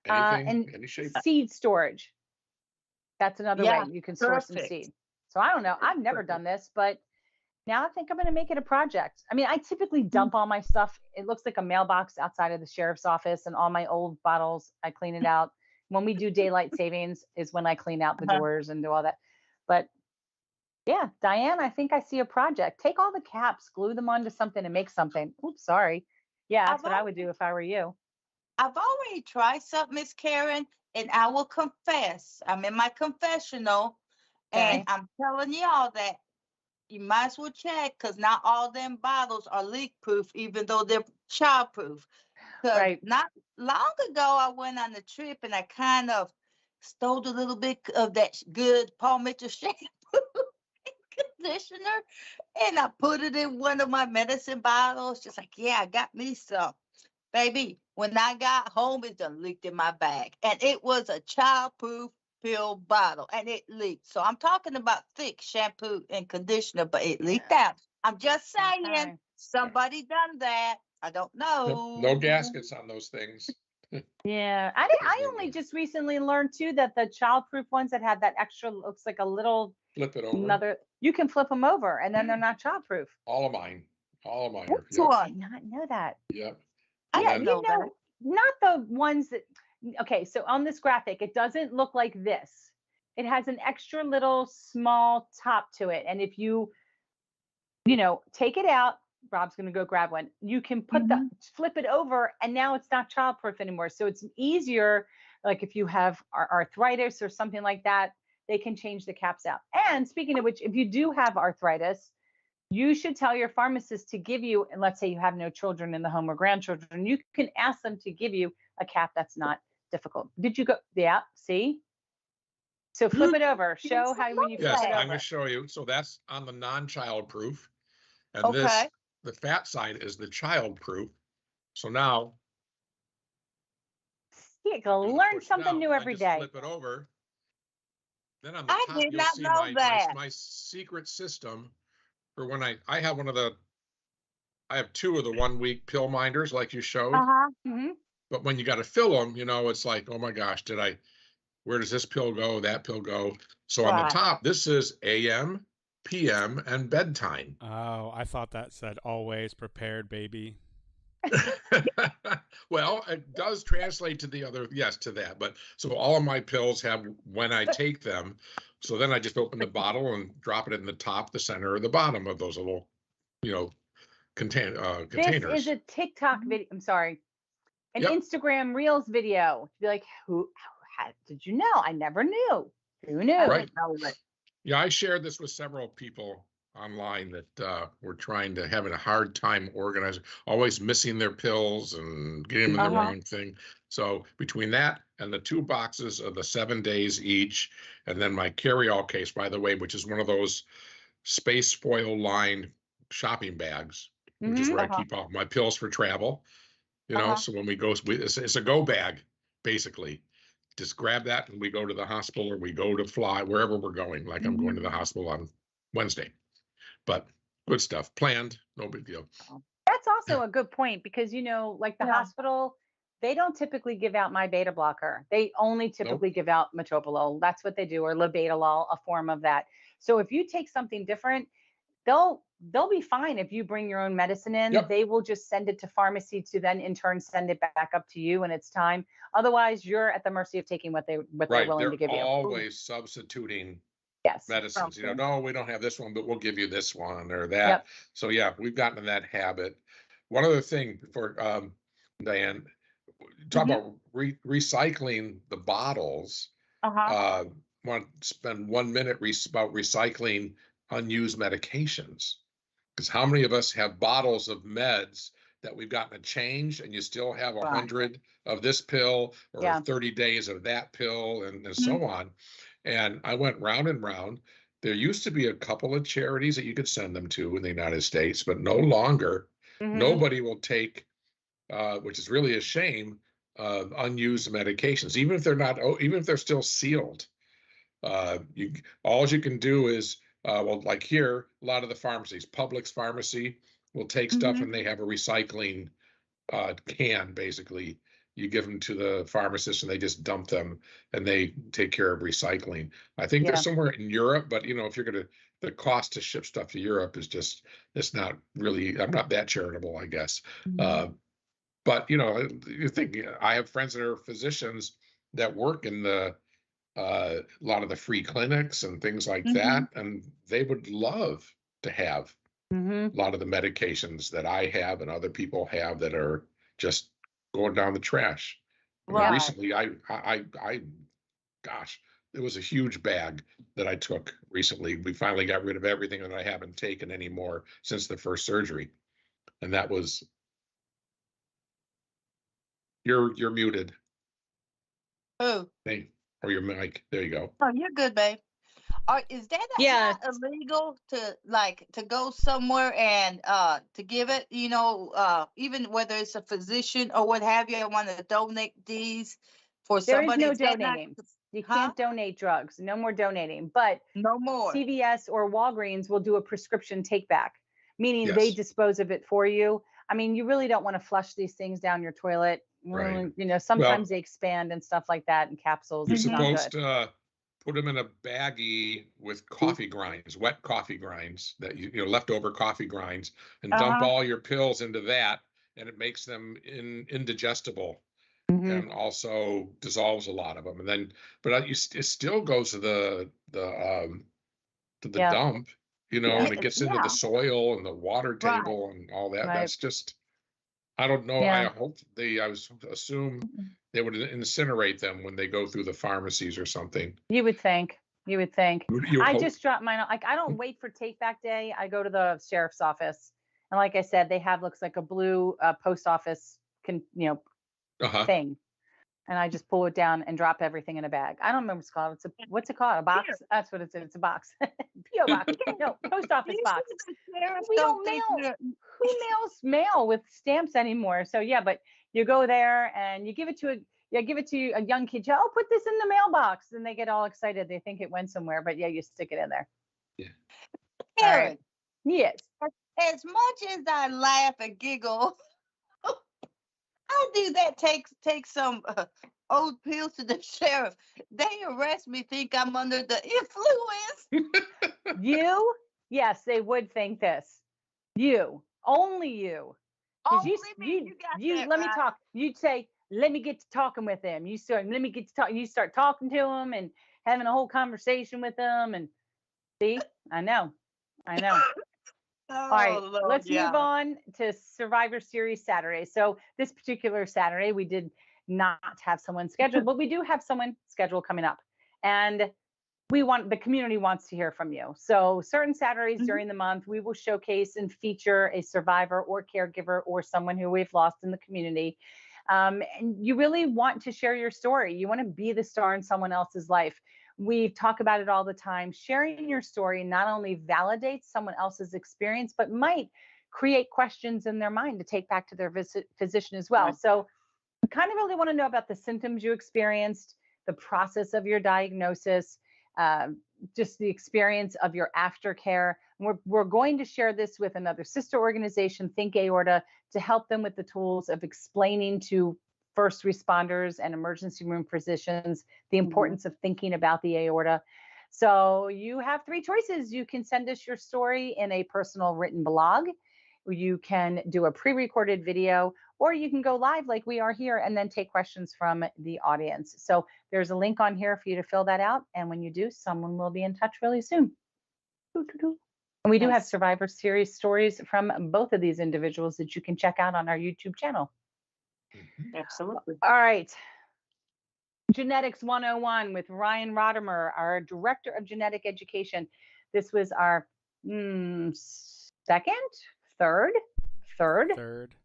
Anything, any shape. Seed storage. That's another way you can store some seed. So I don't know. I've never done this, but now I think I'm going to make it a project. I mean, I typically dump all my stuff. It looks like a mailbox outside of the sheriff's office, and all my old bottles, I clean it out. When we do daylight savings is when I clean out the doors and do all that. But yeah, Diane, I think I see a project. Take all the caps, glue them onto something and make something. Oops, sorry. Yeah, that's what I would do if I were you. I've already tried something, Miss Karen, and I will confess. I'm in my confessional, and I'm telling y'all that you might as well check, because not all them bottles are leak proof, even though they're child proof. Not long ago, I went on a trip and I kind of stole a little bit of that good Paul Mitchell shampoo and conditioner, and I put it in one of my medicine bottles. Just like, yeah, I got me some. Baby, when I got home, it done leaked in my bag. And it was a child-proof pill bottle, and it leaked. So I'm talking about thick shampoo and conditioner, but it leaked out. I'm just saying, somebody done that. I don't know. No gaskets on those things. Yeah, I only just recently learned too that the childproof ones that had that extra, looks like a little flip it over. You can flip them over, and then they're not childproof. All of mine. All of mine are. Which one? I did not know that. Yep. I Yeah, didn't know that. not the ones that, okay, so on this graphic, it doesn't look like this. It has an extra little small top to it. And if you take it out, Rob's going to go grab one. You can flip it over, and now it's not childproof anymore. So it's easier, like if you have arthritis or something like that, they can change the caps out. And speaking of which, if you do have arthritis, you should tell your pharmacist to give you, and let's say you have no children in the home or grandchildren, you can ask them to give you a cap that's not difficult. Did you go? Yeah, see? So flip it over. Show how when you flip Yes, it over. I'm going to show you. So that's on the non-child proof. And this, the fat side is the child proof. So now. You can learn something new every day. Flip it over. Then on the top, you'll see my secret system for when I have I have 2 of the 1-week pill minders like you showed. But when you got to fill them, it's like, oh my gosh, where does this pill go? That pill go? So on the top, this is AM, PM, and bedtime. Oh, I thought that said always prepared, baby. Well, it does translate to the other, yes, to that. But so all of my pills have when I take them. So then I just open the bottle and drop it in the top, the center, or the bottom of those little, containers. This is a TikTok video. I'm sorry, an Instagram Reels video. Be like, how did you know? I never knew. Who knew? Right. Yeah, I shared this with several people online that were having a hard time organizing, always missing their pills and getting them the wrong thing. So between that and the 2 boxes of the 7 days each, and then my carry-all case, by the way, which is one of those space foil lined shopping bags, which is where I keep all my pills for travel. So when we go, it's a go bag, basically. Just grab that and we go to the hospital, or we go to fly wherever we're going. Like I'm going to the hospital on Wednesday. But good stuff, planned, no big deal. That's also a good point because, like the hospital, they don't typically give out my beta blocker. They only typically give out metoprolol. That's what they do, or labetalol, a form of that. So if you take something different, they'll be fine if you bring your own medicine in. They will just send it to pharmacy to then in turn send it back up to you when it's time. Otherwise, you're at the mercy of taking what they're willing to give you. They're always substituting medicines. No, we don't have this one, but we'll give you this one or that. So we've gotten in that habit. One other thing for Diane, talk about recycling the bottles. Want to spend 1 minute about recycling unused medications, because how many of us have bottles of meds that we've gotten a change, and you still have 100 of this pill or 30 days of that pill and so on. And I went round and round. There used to be a couple of charities that you could send them to in the United States, but no longer. Nobody will take, which is really a shame, unused medications, even if they're still sealed. All you can do is, like here, a lot of the pharmacies, Publix pharmacy will take stuff and they have a recycling can, basically. You give them to the pharmacist and they just dump them and they take care of recycling. I think there's somewhere in Europe, but if you're the cost to ship stuff to Europe is it's not really, I'm not that charitable, I guess. But you think, I have friends that are physicians that work in a lot of the free clinics and things like that, and they would love to have a lot of the medications that I have and other people have that are just going down the trash. Recently, gosh, it was a huge bag that I took recently. We finally got rid of everything that I haven't taken anymore since the first surgery, and that was. You're muted. Oh. Hey, or your mic. There you go. Oh, you're good, babe. Is that not illegal to go somewhere and to give it, even whether it's a physician or what have you, I want to donate these for somebody? There is no donating. You can't donate drugs. No more donating. But no more. CVS or Walgreens will do a prescription take back, meaning they dispose of it for you. I mean, you really don't want to flush these things down your toilet. Right. Sometimes they expand and stuff like that in capsules. You're supposed to put them in a baggie with coffee grinds, wet coffee grinds, that you know, leftover coffee grinds, and dump all your pills into that, and it makes them indigestible. And also dissolves a lot of them, and then, but it still goes to the dump, you know, and it gets into the soil and the water table and all that. That's just, I don't know. I hope I assume they would incinerate them when they go through the pharmacies or something. You would think. I hope. just drop mine. Like, I don't wait for take back day. I go to the sheriff's office, and like I said, they have looks like a blue post office thing, and I just pull it down and drop everything in a bag. I don't remember what it's called. What's it called? A box? That's what it's. It's a box. P.O. box. No, post office box. We don't mail. Who mails mail with stamps anymore? So yeah, but you go there and you give it to a young kid. Oh, put this in the mailbox, and they get all excited. They think it went somewhere, but yeah, you stick it in there. Yeah. Karen, all right. Yes. As much as I laugh and giggle, I do that. Take some old pills to the sheriff. They arrest me, think I'm under the influence. Yes, they would think this. Only you. Only me. Let me talk. You'd say, let me get to talking with them. You start talking to them and having a whole conversation with them. And see, I know. All right, let's move on to Survivor Series Saturday. So this particular Saturday, we did not have someone scheduled, but we do have someone scheduled coming up. And the community wants to hear from you. So certain Saturdays during the month, we will showcase and feature a survivor or caregiver or someone who we've lost in the community. And you really want to share your story. You want to be the star in someone else's life. We talk about it all the time. Sharing your story not only validates someone else's experience, but might create questions in their mind to take back to their physician as well. Right. So we kind of really want to know about the symptoms you experienced, the process of your diagnosis, just the experience of your aftercare. We're going to share this with another sister organization, Think Aorta, to help them with the tools of explaining to first responders and emergency room physicians the importance of thinking about the aorta. So you have three choices. You can send us your story in a personal written blog, you can do a pre-recorded video, or you can go live like we are here and then take questions from the audience. So there's a link on here for you to fill that out. And when you do, someone will be in touch really soon. And we do have Survivor Series stories from both of these individuals that you can check out on our YouTube channel. Absolutely. All right. Genetics 101 with Ryan Rodimer, our Director of Genetic Education. This was our third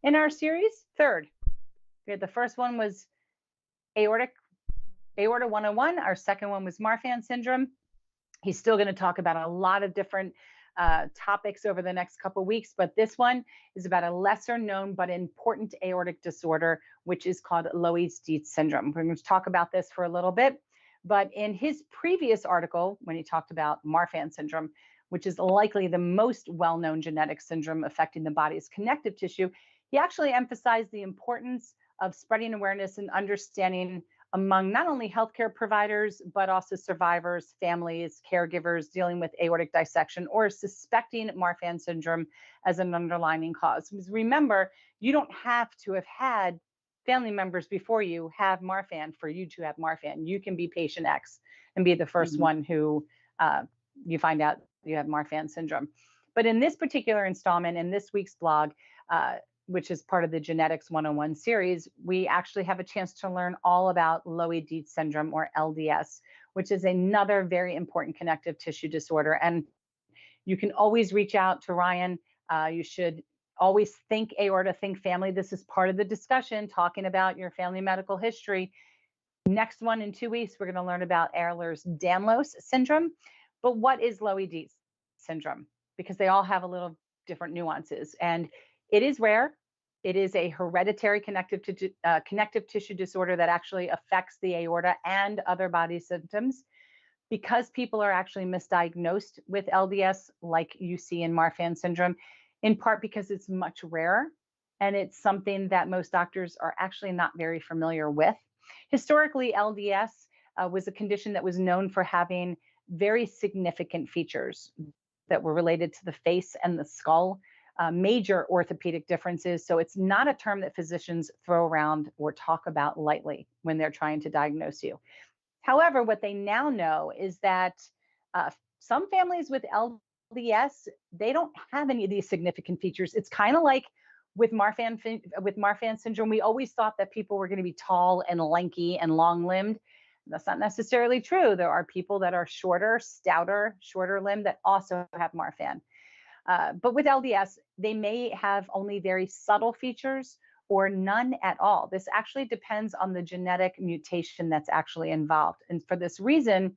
in our series. Third. We had the first one was Aorta 101. Our second one was Marfan syndrome. He's still going to talk about a lot of different topics over the next couple of weeks, but this one is about a lesser known but important aortic disorder, which is called Loeys-Dietz syndrome. We're going to talk about this for a little bit, but in his previous article, when he talked about Marfan syndrome, which is likely the most well-known genetic syndrome affecting the body's connective tissue, he actually emphasized the importance of spreading awareness and understanding among not only healthcare providers, but also survivors, families, caregivers dealing with aortic dissection or suspecting Marfan syndrome as an underlying cause. Because remember, you don't have to have had family members before you have Marfan for you to have Marfan. You can be patient X and be the first one who you find out you have Marfan syndrome. But in this particular installment, in this week's blog, which is part of the Genetics 101 series, we actually have a chance to learn all about Loeys-Dietz syndrome, or LDS, which is another very important connective tissue disorder. And you can always reach out to Ryan. You should always think aorta, think family. This is part of the discussion, talking about your family medical history. Next one in 2 weeks, we're going to learn about Ehlers-Danlos syndrome. But what is Loeys-Dietz syndrome? Because they all have a little different nuances. And it is rare. It is a hereditary connective tissue disorder that actually affects the aorta and other body systems. Because people are actually misdiagnosed with LDS, like you see in Marfan syndrome, in part because it's much rarer, and it's something that most doctors are actually not very familiar with. Historically, LDS was a condition that was known for having very significant features that were related to the face and the skull, major orthopedic differences. So it's not a term that physicians throw around or talk about lightly when they're trying to diagnose you. However, what they now know is that some families with LDS, they don't have any of these significant features. It's kind of like with Marfan syndrome, we always thought that people were going to be tall and lanky and long-limbed. That's not necessarily true. There are people that are shorter, stouter, shorter limbed that also have Marfan. But with LDS, they may have only very subtle features or none at all. This actually depends on the genetic mutation that's actually involved. And for this reason,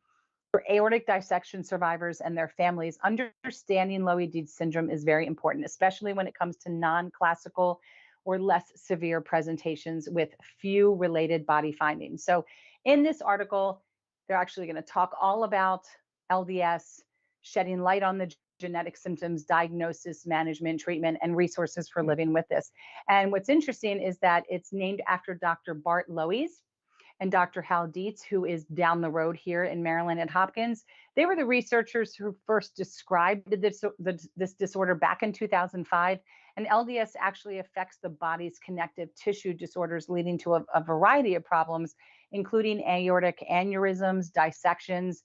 for aortic dissection survivors and their families, understanding Loeys-Dietz syndrome is very important, especially when it comes to non-classical or less severe presentations with few related body findings. So in this article, they're actually going to talk all about LDS, shedding light on the genetic symptoms, diagnosis, management, treatment, and resources for living with this. And what's interesting is that it's named after Dr. Bart Loeys and Dr. Hal Dietz, who is down the road here in Maryland at Hopkins. They were the researchers who first described this disorder back in 2005. And LDS actually affects the body's connective tissue disorders, leading to a variety of problems, including aortic aneurysms, dissections,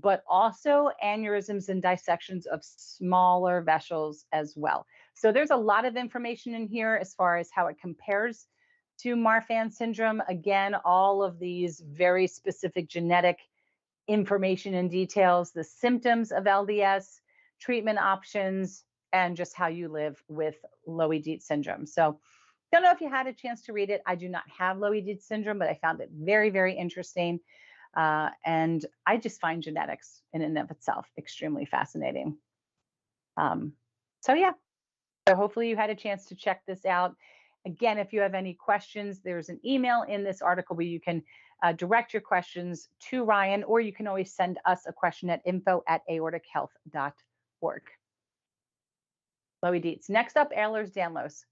but also aneurysms and dissections of smaller vessels as well. So there's a lot of information in here as far as how it compares to Marfan syndrome. Again, all of these very specific genetic information and details, the symptoms of LDS, treatment options, and just how you live with Loeys-Dietz syndrome. So don't know if you had a chance to read it. I do not have Loeys-Dietz syndrome, but I found it very, very interesting. And I just find genetics in and of itself extremely fascinating. So yeah, so hopefully you had a chance to check this out. Again, if you have any questions, there's an email in this article where you can direct your questions to Ryan, or you can always send us a question at info@aortichealth.org. Loeys-Dietz. Next up, Ehlers-Danlos.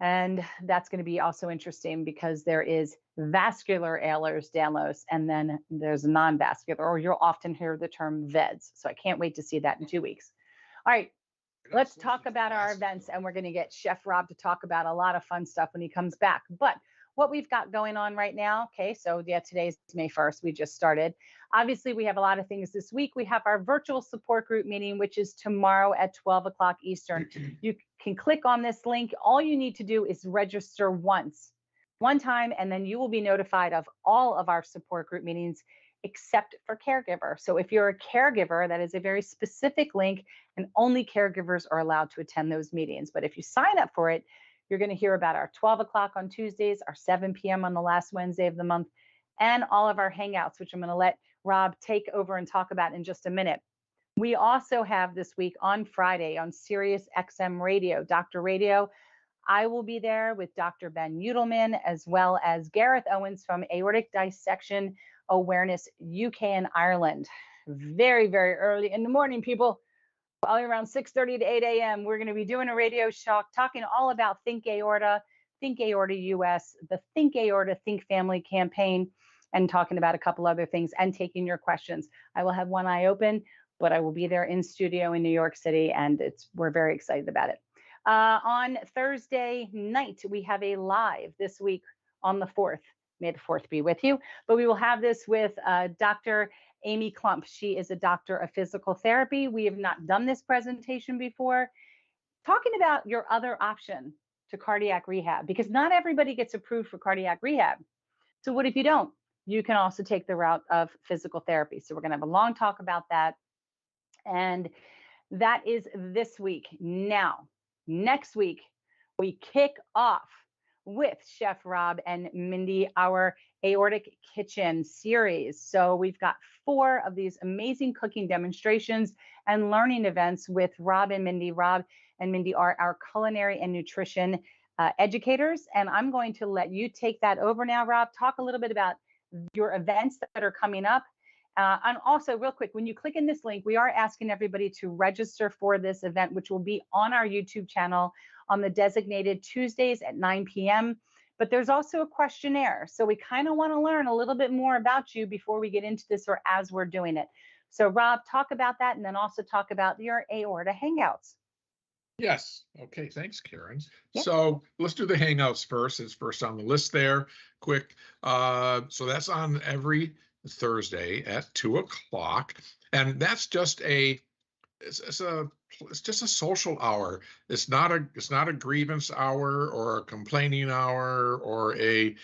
And that's going to be also interesting because there is vascular Ehlers-Danlos, and then there's non-vascular, or you'll often hear the term VEDS. So I can't wait to see that in 2 weeks. All right, let's talk about our events, and we're going to get Chef Rob to talk about a lot of fun stuff when he comes back. But what we've got going on right now, okay, so yeah, today's May 1st, we just started. Obviously, we have a lot of things this week. We have our virtual support group meeting, which is tomorrow at 12 o'clock Eastern. You can click on this link. All you need to do is register one time, and then you will be notified of all of our support group meetings except for caregiver. So if you're a caregiver, that is a very specific link, and only caregivers are allowed to attend those meetings. But if you sign up for it, you're going to hear about our 12 o'clock on Tuesdays, our 7 p.m. on the last Wednesday of the month, and all of our hangouts, which I'm going to let Rob take over and talk about in just a minute. We also have this week on Friday on Sirius XM Radio, Dr. Radio. I will be there with Dr. Ben Udelman, as well as Gareth Owens from Aortic Dissection Awareness UK and Ireland. Very, very early in the morning, people. Probably around 6:30 to 8 a.m. We're going to be doing a radio show talking all about Think Aorta US, the Think Aorta, Think Family campaign, and talking about a couple other things and taking your questions. I will have one eye open, but I will be there in studio in New York City, and we're very excited about it. On Thursday night, we have a live this week on the 4th. May the 4th be with you. But we will have this with Dr. Amy Klump. She is a doctor of physical therapy. We have not done this presentation before. Talking about your other option to cardiac rehab, because not everybody gets approved for cardiac rehab. So what if you don't? You can also take the route of physical therapy. So we're going to have a long talk about that. And that is this week. Now, next week, we kick off with Chef Rob and Mindy, our Aortic Kitchen series. So we've got 4 of these amazing cooking demonstrations and learning events with Rob and Mindy. Rob and Mindy are our culinary and nutrition educators. And I'm going to let you take that over now, Rob. Talk a little bit about your events that are coming up. And also, real quick, when you click in this link, we are asking everybody to register for this event, which will be on our YouTube channel on the designated Tuesdays at 9 p.m. But there's also a questionnaire. So we kind of want to learn a little bit more about you before we get into this or as we're doing it. So Rob, talk about that and then also talk about your aorta hangouts. Yes. Okay. Thanks, Karen. Yeah. So let's do the hangouts first. It's first on the list there. Quick. So that's on every Thursday at 2:00, and that's just it's just a social hour. It's not a grievance hour or a complaining hour or a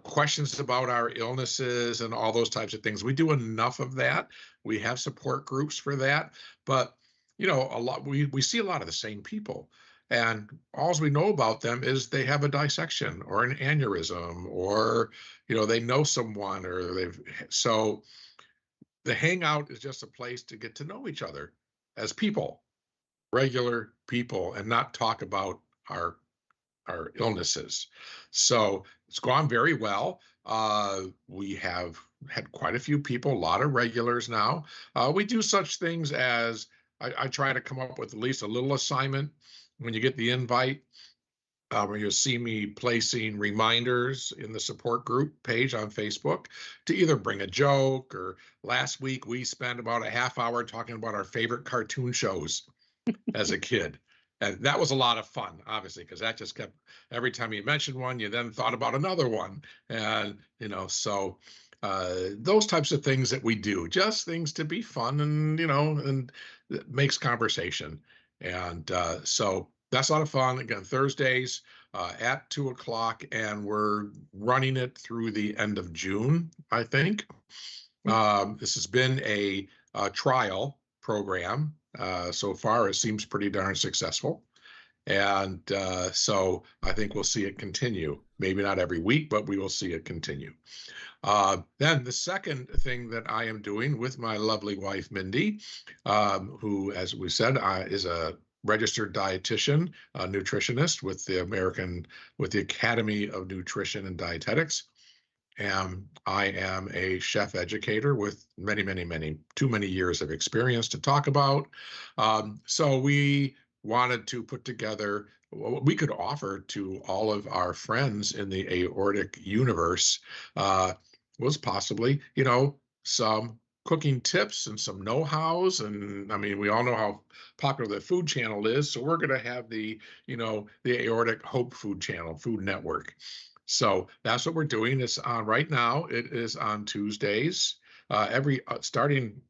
questions about our illnesses and all those types of things. We do enough of that. We have support groups for that, but we see a lot of the same people, and all we know about them is they have a dissection or an aneurysm, or they know someone, or so the hangout is just a place to get to know each other as people, regular people, and not talk about our illnesses. So it's gone very well. We have had quite a few people, a lot of regulars now. We do such things as I try to come up with at least a little assignment when you get the invite, where you'll see me placing reminders in the support group page on Facebook to either bring a joke, or last week we spent about a half hour talking about our favorite cartoon shows as a kid. And that was a lot of fun, obviously, because that just kept, every time you mentioned one, you then thought about another one. And, so those types of things that we do, just things to be fun, and, and it makes conversation. And so that's a lot of fun. Again, Thursdays at 2:00, and we're running it through the end of June, I think. This has been a trial program. So far, it seems pretty darn successful. And so I think we'll see it continue. Maybe not every week, but we will see it continue. Then the second thing that I am doing with my lovely wife, Mindy, who, as we said, is a registered dietitian, a nutritionist with the Academy of Nutrition and Dietetics. And I am a chef educator with too many years of experience to talk about. So we wanted to put together what we could offer to all of our friends in the aortic universe, was possibly, some cooking tips and some know-hows. And I mean, we all know how popular the Food Channel is. So we're going to have the Aortic Hope Food Channel, Food Network. So that's what we're doing. It's on right now. It is on Tuesdays, starting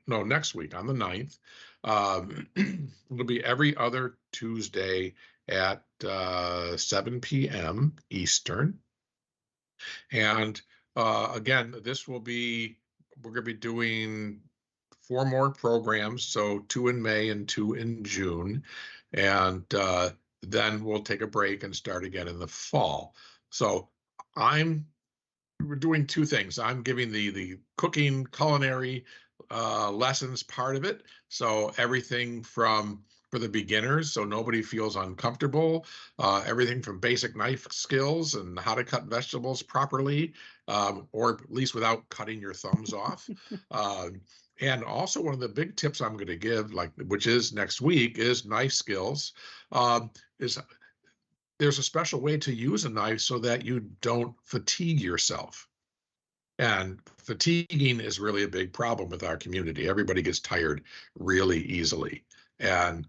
next week on the 9th. It'll be every other Tuesday at 7 p.m. Eastern. And again, we're going to be doing 4 more programs, so 2 in May and 2 in June. And then we'll take a break and start again in the fall. So we're doing 2 things. I'm giving the cooking, culinary lessons part of it. So everything for the beginners, so nobody feels uncomfortable, everything from basic knife skills and how to cut vegetables properly, or at least without cutting your thumbs off. And also one of the big tips I'm going to give, which is next week, is knife skills. There's a special way to use a knife so that you don't fatigue yourself. And fatiguing is really a big problem with our community. Everybody gets tired really easily. And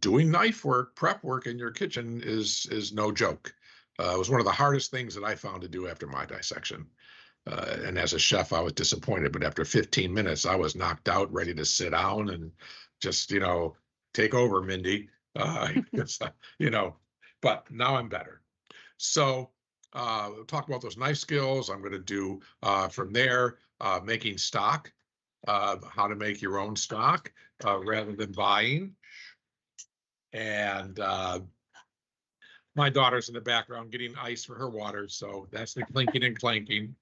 doing knife work, prep work in your kitchen is no joke. It was one of the hardest things that I found to do after my dissection. And as a chef, I was disappointed, but after 15 minutes, I was knocked out, ready to sit down and just, take over, Mindy. But now I'm better. So we'll talk about those knife skills. I'm going to do from there, making stock, how to make your own stock rather than buying. And my daughter's in the background getting ice for her water, so that's the clinking and clanking.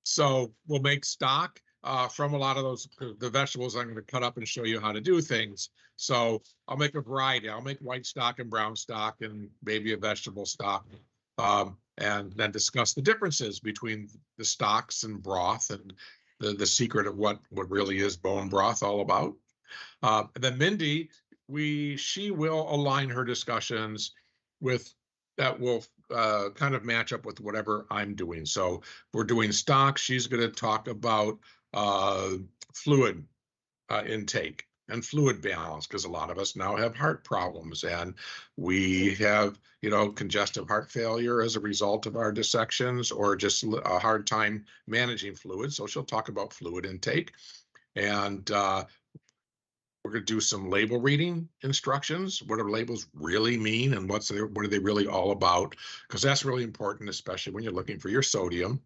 So we'll make stock from a lot of the vegetables I'm going to cut up and show you how to do things. So I'll make a variety. I'll make white stock and brown stock and maybe a vegetable stock, and then discuss the differences between the stocks and broth, and the secret of what really is bone broth all about. And then Mindy, she will align her discussions that will kind of match up with whatever I'm doing. So we're doing stock. She's going to talk about fluid intake and fluid balance, because a lot of us now have heart problems, and we have, congestive heart failure as a result of our dissections, or just a hard time managing fluid. So she'll talk about fluid intake, and we're going to do some label reading instructions. What do labels really mean, and what are they really all about? Because that's really important, especially when you're looking for your sodium,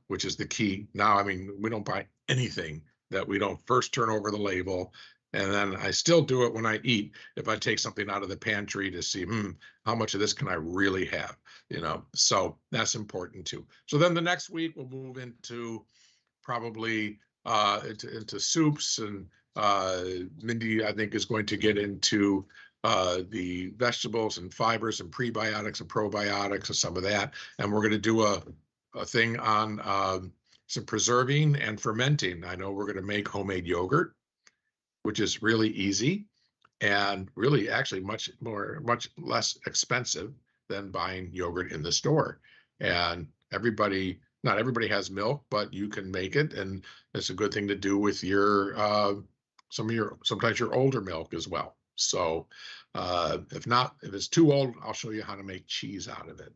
which is the key. Now, I mean, we don't buy anything that we don't first turn over the label. And then I still do it when I eat. If I take something out of the pantry to see, how much of this can I really have? So that's important too. So then the next week we'll move into probably into soups, and Mindy, I think, is going to get into the vegetables and fibers and prebiotics and probiotics and some of that. And we're going to do a thing on some preserving and fermenting. I know we're going to make homemade yogurt, which is really easy and really actually much less expensive than buying yogurt in the store. And not everybody has milk, but you can make it, and it's a good thing to do with your sometimes your older milk as well. So if it's too old, I'll show you how to make cheese out of it.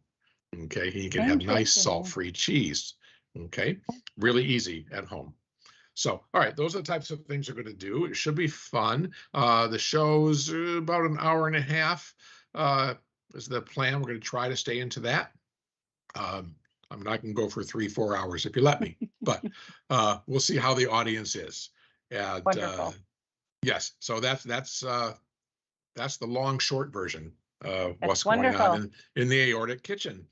Okay, you can have nice salt-free cheese. Okay, really easy at home. So, all right, those are the types of things we're going to do. It should be fun. The show's about an hour and a half is the plan. We're going to try to stay into that. I'm not going to go for 3-4 hours if you let me, but we'll see how the audience is. And Wonderful. Yes, so that's the long, short version of what's wonderful. going on in the aortic kitchen.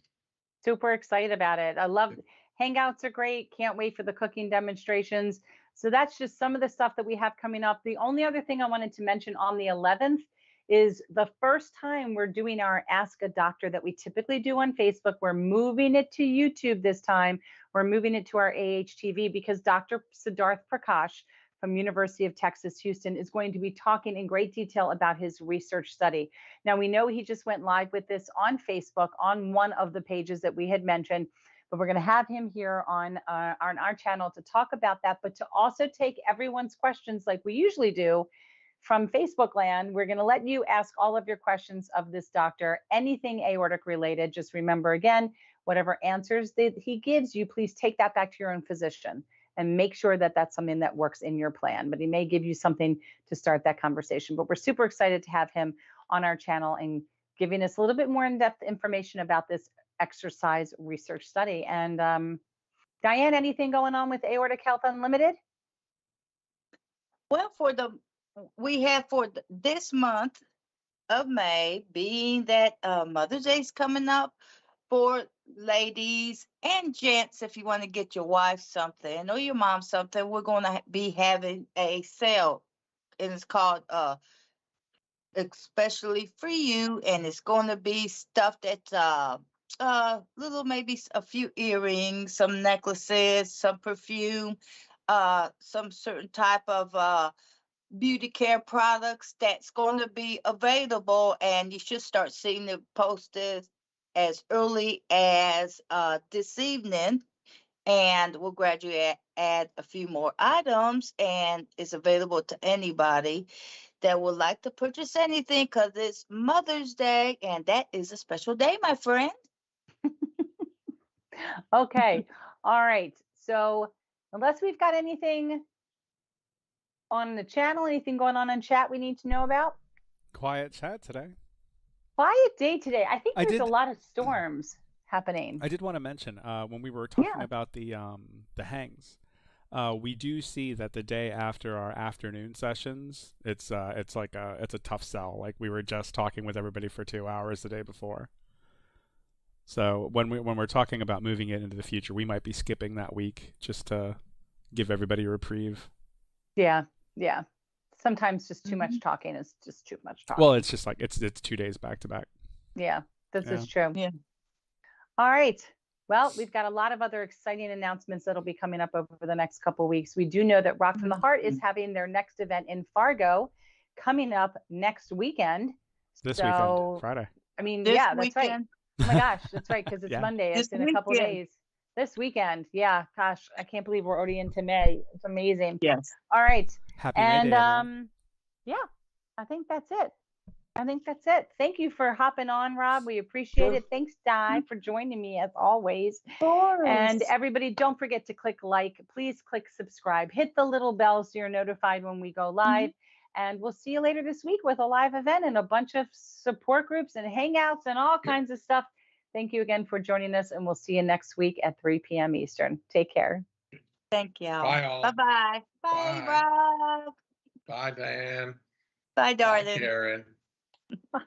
Super excited about it. I love Hangouts are great. Can't wait for the cooking demonstrations. So that's just some of the stuff that we have coming up. The only other thing I wanted to mention on the 11th is the first time we're doing our Ask a Doctor that we typically do on Facebook. We're moving it to YouTube this time. We're moving it to our AHTV because Dr. Siddharth Prakash from University of Texas, Houston, is going to be talking in great detail about his research study. Now, we know he just went live with this on Facebook on one of the pages that we had mentioned, but we're going to have him here on our channel to talk about that, but to also take everyone's questions like we usually do from Facebook land. We're going to let you ask all of your questions of this doctor, anything aortic related. Just remember, again, whatever answers that he gives you, please take that back to your own physician and make sure that that's something that works in your plan. But he may give you something to start that conversation. But we're super excited to have him on our channel and giving us a little bit more in-depth information about this exercise research study. And Diane, anything going on with Aortic Health Unlimited? Well, we have for this month of May, being that Mother's Day is coming up, for ladies and gents, if you want to get your wife something or your mom something, we're going to be having a sale, and it's called Especially for You, and it's going to be stuff that's little, maybe a few earrings, some necklaces, some perfume, some certain type of beauty care products that's going to be available, and you should start seeing it posted as early as this evening, and we'll gradually add a few more items, and it's available to anybody that would like to purchase anything, because it's Mother's Day, and that is a special day, my friend. Okay. All right. So unless we've got anything on the channel, anything going on in chat we need to know about? Quiet chat today. Quiet day today. I think there's a lot of storms happening. I did want to mention when we were talking about the hangs, we do see that the day after our afternoon sessions, it's a tough sell. Like we were just talking with everybody for 2 hours the day before. So when we're talking about moving it into the future, we might be skipping that week just to give everybody a reprieve. Yeah. Sometimes just too much talking is just too much talking. Well, it's just like it's 2 days back to back. Yeah, this is true. Yeah. All right. Well, we've got a lot of other exciting announcements that'll be coming up over the next couple of weeks. We do know that Rock from the Heart is having their next event in Fargo coming up next weekend. This weekend, I mean, This yeah, that's right. weekend. Oh my gosh, that's right, because it's Yeah. Monday. This It's in a couple of weekend. days. This weekend. Yeah, gosh, I can't believe we're already into May. It's amazing. Yes. All right. Happy May Day, everyone. Yeah, I think that's it. Thank you for hopping on, Rob. We appreciate it. Thanks, Di, for joining me as always. And everybody, don't forget to click like. Please click subscribe. Hit the little bell so you're notified when we go live. And we'll see you later this week with a live event and a bunch of support groups and hangouts and all kinds of stuff. Thank you again for joining us, and we'll see you next week at 3 p.m. Eastern. Take care. Thank you. Bye, all. Bye-bye. Bye, Bye. Rob. Bye, Diane. Bye, darling. Bye, Karen. Bye.